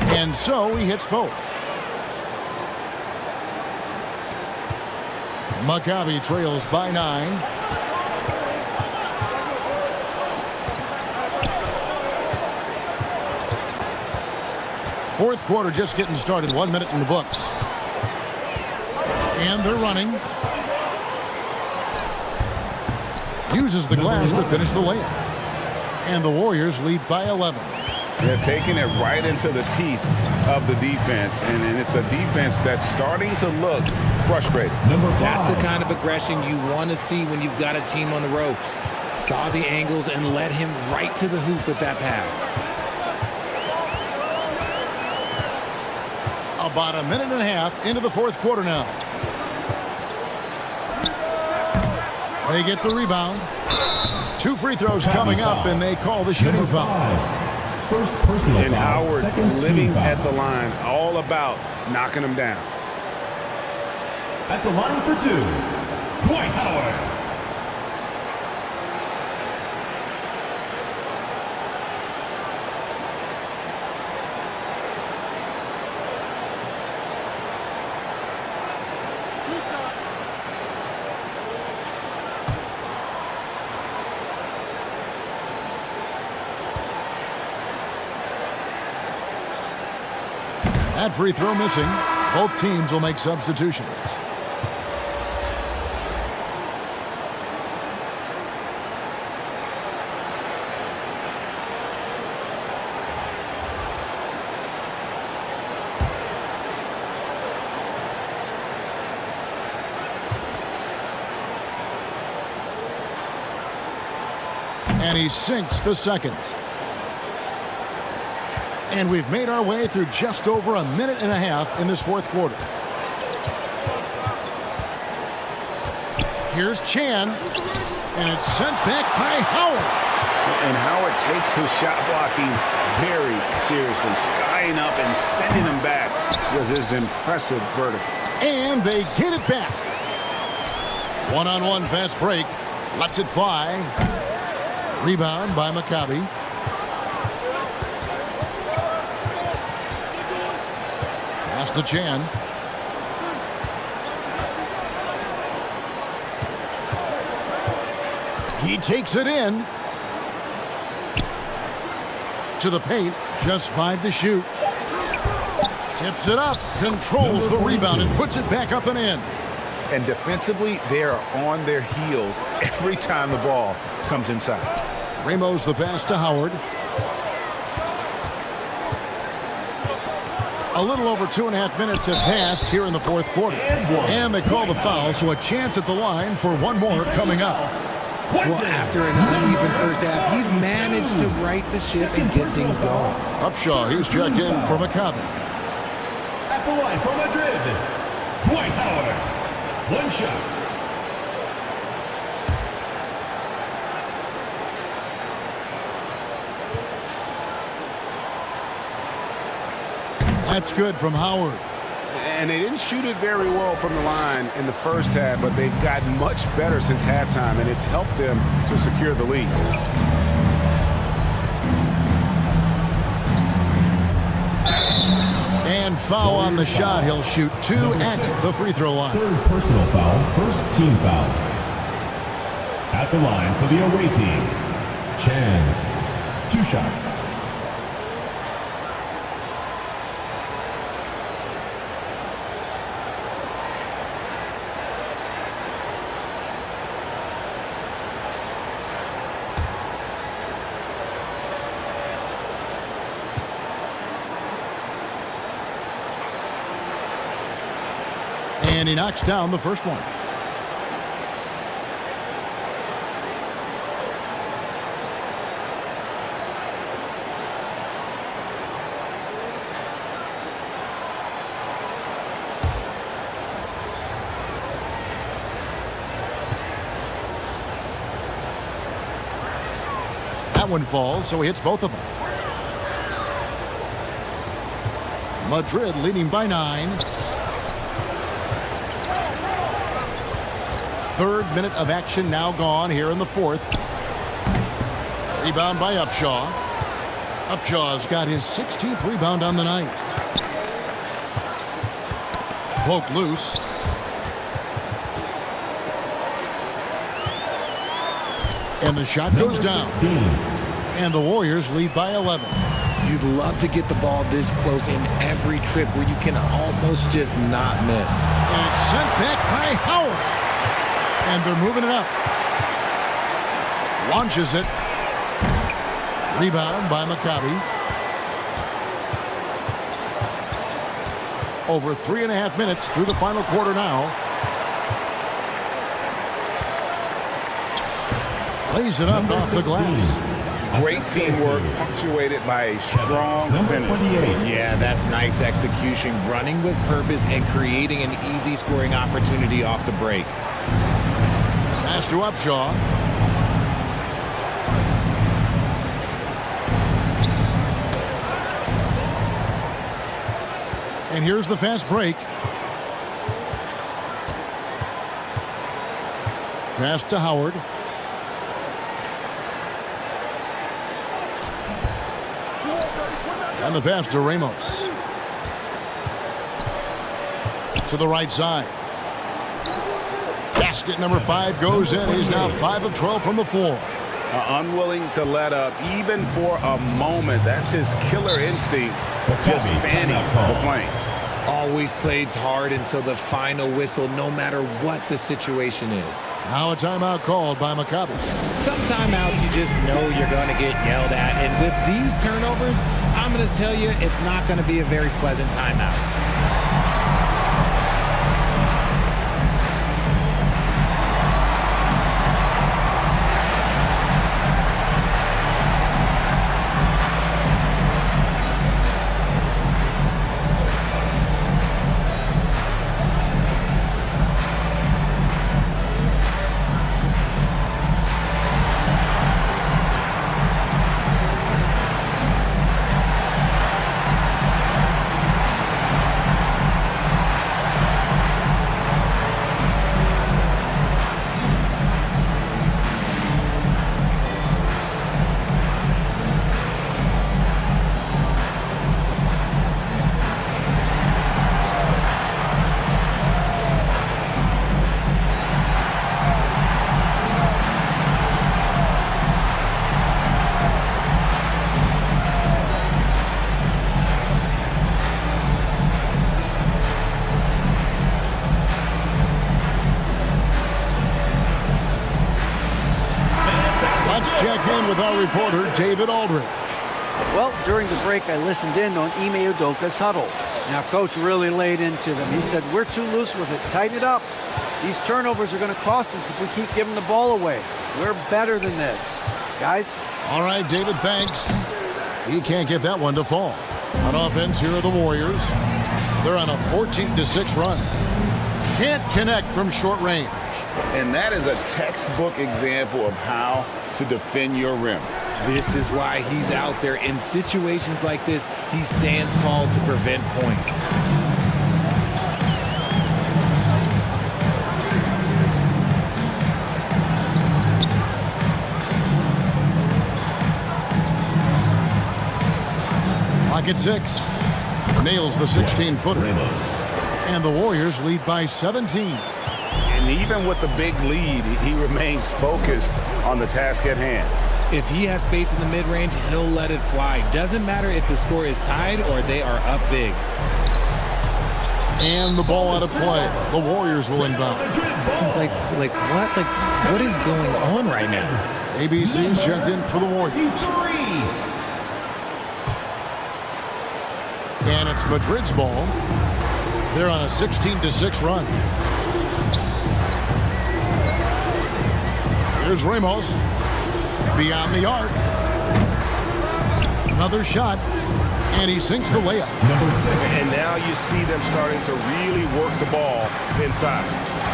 Speaker 2: And so he hits both. Maccabi trails by 9. Fourth quarter just getting started. 1 minute in the books. And they're running. Uses the glass to finish the layup. And the Warriors lead by 11.
Speaker 5: They're taking it right into the teeth of the defense, and it's a defense that's starting to look frustrated.
Speaker 3: That's the kind of aggression you want to see when you've got a team on the ropes. Saw the angles and led him right to the hoop with that pass.
Speaker 2: About a minute and a half into the fourth quarter now. They get the rebound. 2 free throws coming up, and they call the shooting foul.
Speaker 1: First personal
Speaker 5: And
Speaker 1: foul,
Speaker 5: Howard
Speaker 1: second
Speaker 5: living
Speaker 1: team foul.
Speaker 5: at the line, all about knocking them down.
Speaker 1: At the line for 2, Dwight Howard.
Speaker 2: That free throw missing. Both teams will make substitutions. And he sinks the second. And we've made our way through just over a minute and a half in this fourth quarter. Here's Chan, and it's sent back by Howard.
Speaker 5: And Howard takes his shot blocking very seriously, skying up and sending him back with his impressive vertical.
Speaker 2: And they get it back. One-on-one fast break. Lets it fly. Rebound by Maccabi. Pass to Chan. He takes it in. To the paint. Just 5 to shoot. Tips it up. Controls the rebound and puts it back up and in.
Speaker 5: And defensively, they are on their heels every time the ball comes inside.
Speaker 2: Ramos the pass to Howard. A little over 2.5 minutes have passed here in the fourth quarter. And they call the foul, so a chance at the line for one more coming up.
Speaker 3: Well, after an uneven first half, he's managed to right the ship and get things going.
Speaker 2: Upshaw, he's checked in for Maccabi.
Speaker 1: At the line for Madrid, Dwight Howard. 1 shot.
Speaker 2: That's good from Howard.
Speaker 5: And they didn't shoot it very well from the line in the first half, but they've gotten much better since halftime, and it's helped them to secure the lead.
Speaker 2: And foul on the shot. He'll shoot 2 at the free throw line.
Speaker 1: Third personal foul, first team foul. At the line for the away team, Chan. 2 shots.
Speaker 2: And he knocks down the first one. That one falls, so he hits both of them. Madrid leading by 9. Third minute of action now gone here in the fourth. Rebound by Upshaw. Upshaw's got his 16th rebound on the night. Poked loose. And the shot goes down.
Speaker 1: 16.
Speaker 2: And the Warriors lead by 11.
Speaker 3: You'd love to get the ball this close in every trip where you can almost just not miss.
Speaker 2: And it's sent back by Howard. And they're moving it up. Launches it. Rebound by Maccabi. Over 3.5 minutes through the final quarter now. Plays it up off the glass.
Speaker 5: Great teamwork, punctuated by a strong finish.
Speaker 1: 28.
Speaker 3: Yeah, that's nice execution. Running with purpose and creating an easy scoring opportunity off the break.
Speaker 2: Pass to Upshaw. And here's the fast break. Pass to Howard. And the pass to Ramos. To the right side. Basket number 5 goes in. He's now 5 of 12 from the floor.
Speaker 5: Unwilling to let up even for a moment. That's his killer instinct, just fanning the flame.
Speaker 3: Always plays hard until the final whistle, no matter what the situation is.
Speaker 2: Now a timeout called by Maccabi.
Speaker 3: Some timeouts you just know you're going to get yelled at. And with these turnovers, I'm going to tell you it's not going to be a very pleasant timeout.
Speaker 2: Check in with our reporter, David Aldridge.
Speaker 10: Well, during the break, I listened in on Ime Udoka's huddle. Now, Coach really laid into them. He said, we're too loose with it. Tighten it up. These turnovers are going to cost us if we keep giving the ball away. We're better than this. Guys?
Speaker 2: All right, David, thanks. He can't get that one to fall. On offense, here are the Warriors. They're on a 14-6 run. Can't connect from short range.
Speaker 5: And that is a textbook example of how to defend your rim.
Speaker 3: This is why he's out there. In situations like this, he stands tall to prevent points.
Speaker 2: Lock at 6. Nails the 16-footer. And the Warriors lead by 17.
Speaker 5: And even with the big lead, he remains focused on the task at hand.
Speaker 3: If he has space in the mid-range, he'll let it fly. Doesn't matter if the score is tied or they are up big.
Speaker 2: And the ball out of play. The Warriors will inbound.
Speaker 3: Like what? Like, what is going on right now?
Speaker 2: ABC's checked in for the Warriors. And it's Madrid's ball. They're on a 16-6 run. Here's Ramos. Beyond the arc. Another shot. And he sinks the layup.
Speaker 5: And now you see them starting to really work the ball inside.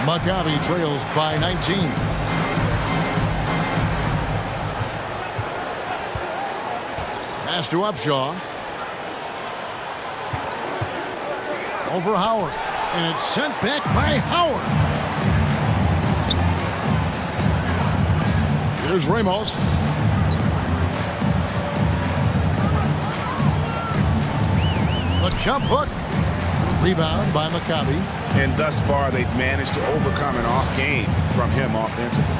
Speaker 2: Maccabi trails by 19. Pass to Upshaw. Over Howard. And it's sent back by Howard. Here's Ramos. A jump hook. Rebound by Maccabi.
Speaker 5: And thus far, they've managed to overcome an off game from him offensively.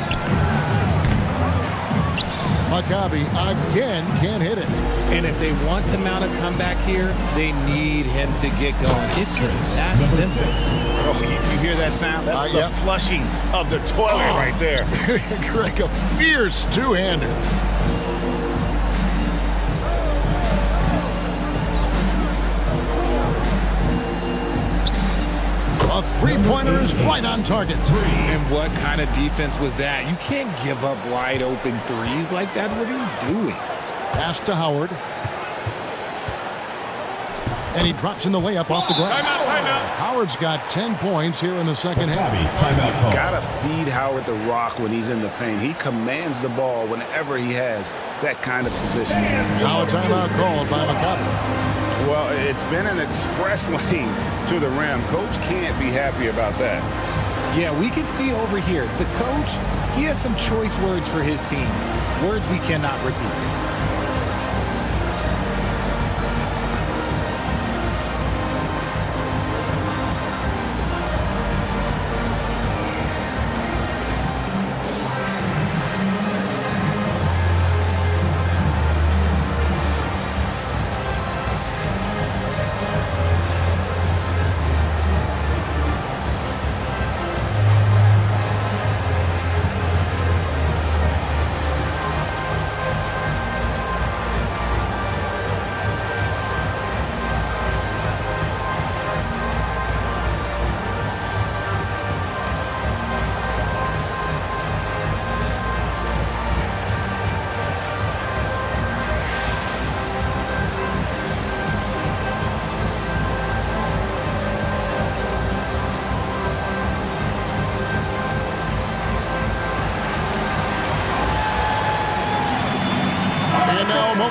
Speaker 2: Maccabi again can't hit it.
Speaker 3: And if they want to mount a comeback here, they need him to get going. It's just that simple.
Speaker 5: Oh, you hear that sound? That's the flushing of the toilet right there.
Speaker 2: Greg, a fierce two-hander. A three-pointer is right on target.
Speaker 3: And what kind of defense was that? You can't give up wide open threes like that. What are you doing?
Speaker 2: Pass to Howard. And he drops in the layup off the glass.
Speaker 1: Timeout.
Speaker 2: Howard's got 10 points here in the second half.
Speaker 1: Timeout call.
Speaker 5: Gotta feed Howard the rock when he's in the paint. He commands the ball whenever he has that kind of position.
Speaker 2: Now a timeout called by Maccabi.
Speaker 5: Well, it's been an express lane to the rim. Coach can't be happy about that.
Speaker 3: Yeah, we can see over here, the coach, he has some choice words for his team. Words we cannot repeat.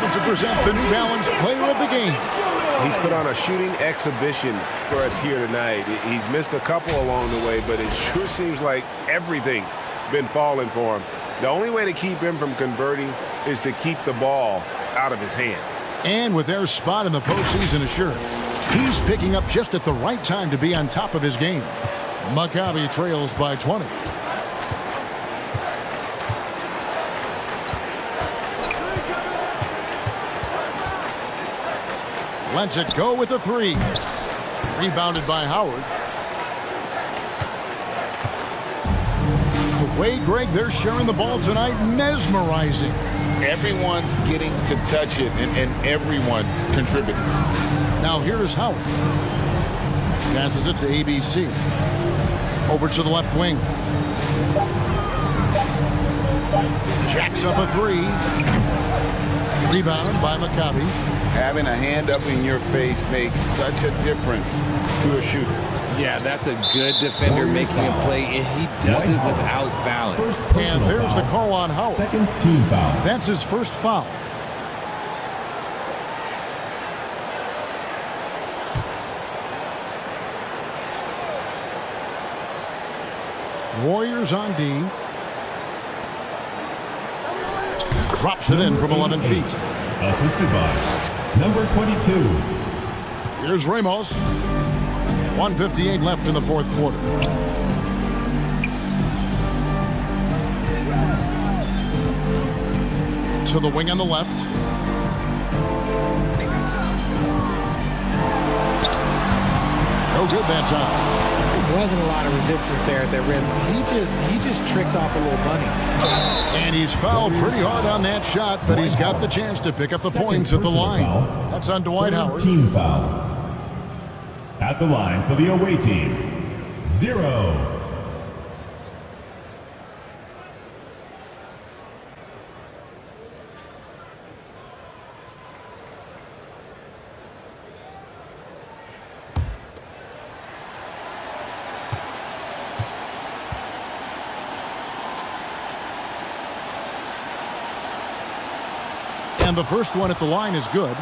Speaker 2: To present the New Balance Player of the Game.
Speaker 4: He's put on a shooting exhibition for us here tonight. He's missed a couple along the way, but it sure seems like everything's been falling for him. The only way to keep him from converting is to keep the ball out of his hands.
Speaker 2: And with their spot in the postseason assured, he's picking up just at the right time to be on top of his game. Maccabi trails by 20. Lets it go with a three. Rebounded by Howard. The way, Greg, they're sharing the ball tonight, mesmerizing.
Speaker 5: Everyone's getting to touch it, and everyone's contributing.
Speaker 2: Now here's Howard. Passes it to ABC. Over to the left wing. Jacks up a three. Rebound by Maccabi.
Speaker 5: Having a hand up in your face makes such a difference to a shooter.
Speaker 3: Yeah, that's a good defender making a play, and he does it without fouling.
Speaker 2: And there's the call on Howard.
Speaker 1: Second team foul.
Speaker 2: That's his first foul. Warriors on D. Drops it in from 11 feet.
Speaker 1: Assisted by number 22.
Speaker 2: Here's Ramos. 1:58 left in the fourth quarter. To the wing on the left. No good that time.
Speaker 3: There wasn't a lot of resistance there at that rim. He just tricked off a little bunny.
Speaker 2: And he's fouled pretty hard on that shot, but he's got the chance to pick up the points at the line. That's on Dwight Howard.
Speaker 1: Team foul. At the line for the away team, 0.
Speaker 2: And the first one at the line is good.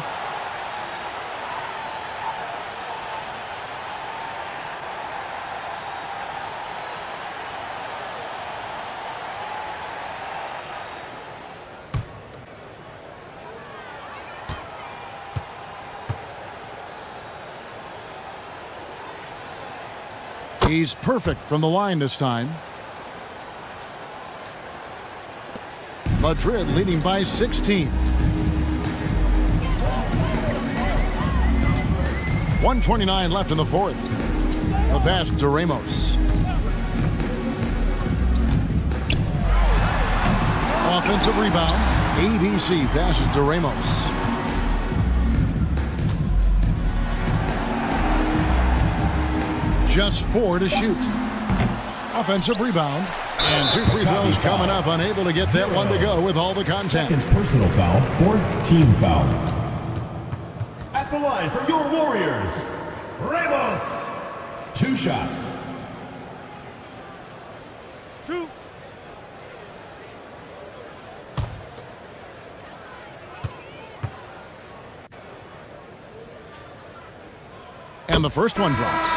Speaker 2: He's perfect from the line this time. Madrid leading by 16. 1:29 left in the fourth. The pass to Ramos. Offensive rebound. ABC passes to Ramos. Just 4 to shoot. Offensive rebound. And 2 free throws coming up. Unable to get that one to go with all the contact.
Speaker 1: Second personal foul, 4th team foul. At the line line for your Warriors, Ramos. 2 shots.
Speaker 2: And the first one drops.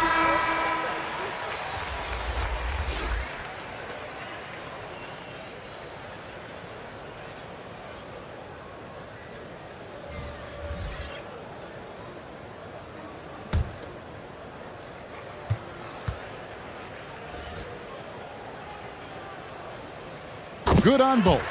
Speaker 2: Good on both.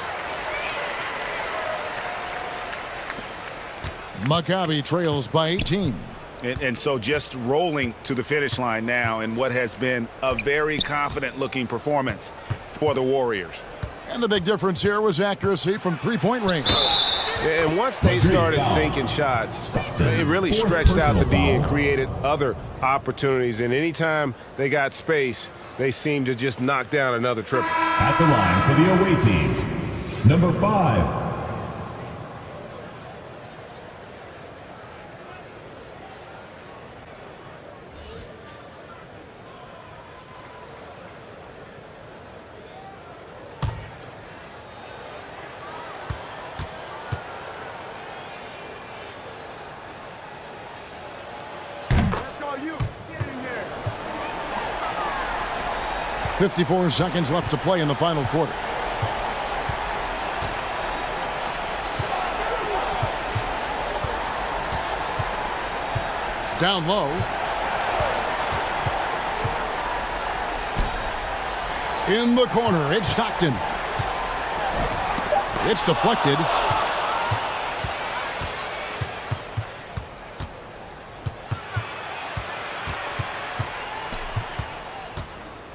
Speaker 2: Maccabi trails by 18.
Speaker 5: And so just rolling to the finish line now in what has been a very confident-looking performance for the Warriors.
Speaker 2: And the big difference here was accuracy from three-point range.
Speaker 4: And once they started sinking shots, it really stretched out the D and created other opportunities. And anytime they got space, they seemed to just knock down another triple.
Speaker 1: At the line for the away team, number 5.
Speaker 9: That's all you. Get in there.
Speaker 2: 54 seconds left to play in the final quarter. Down low. In the corner, it's Stockton. It's deflected.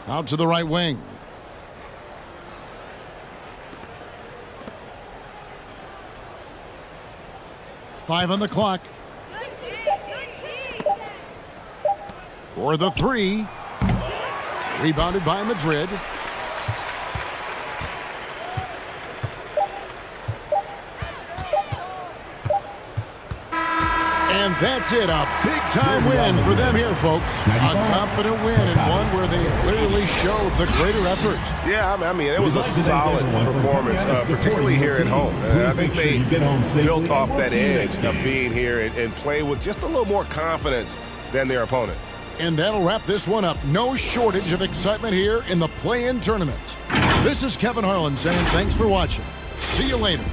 Speaker 2: Out to the right wing. Five on the clock. For the three. Rebounded by Madrid. And that's it, a big-time win for them here, folks. A confident win and one where they clearly showed the greater effort.
Speaker 4: Yeah, I mean, it was a solid performance, particularly here at home. I think they built off that edge of being here and play with just a little more confidence than their opponent.
Speaker 2: And that'll wrap this one up. No shortage of excitement here in the play-in tournament. This is Kevin Harlan saying thanks for watching. See you later.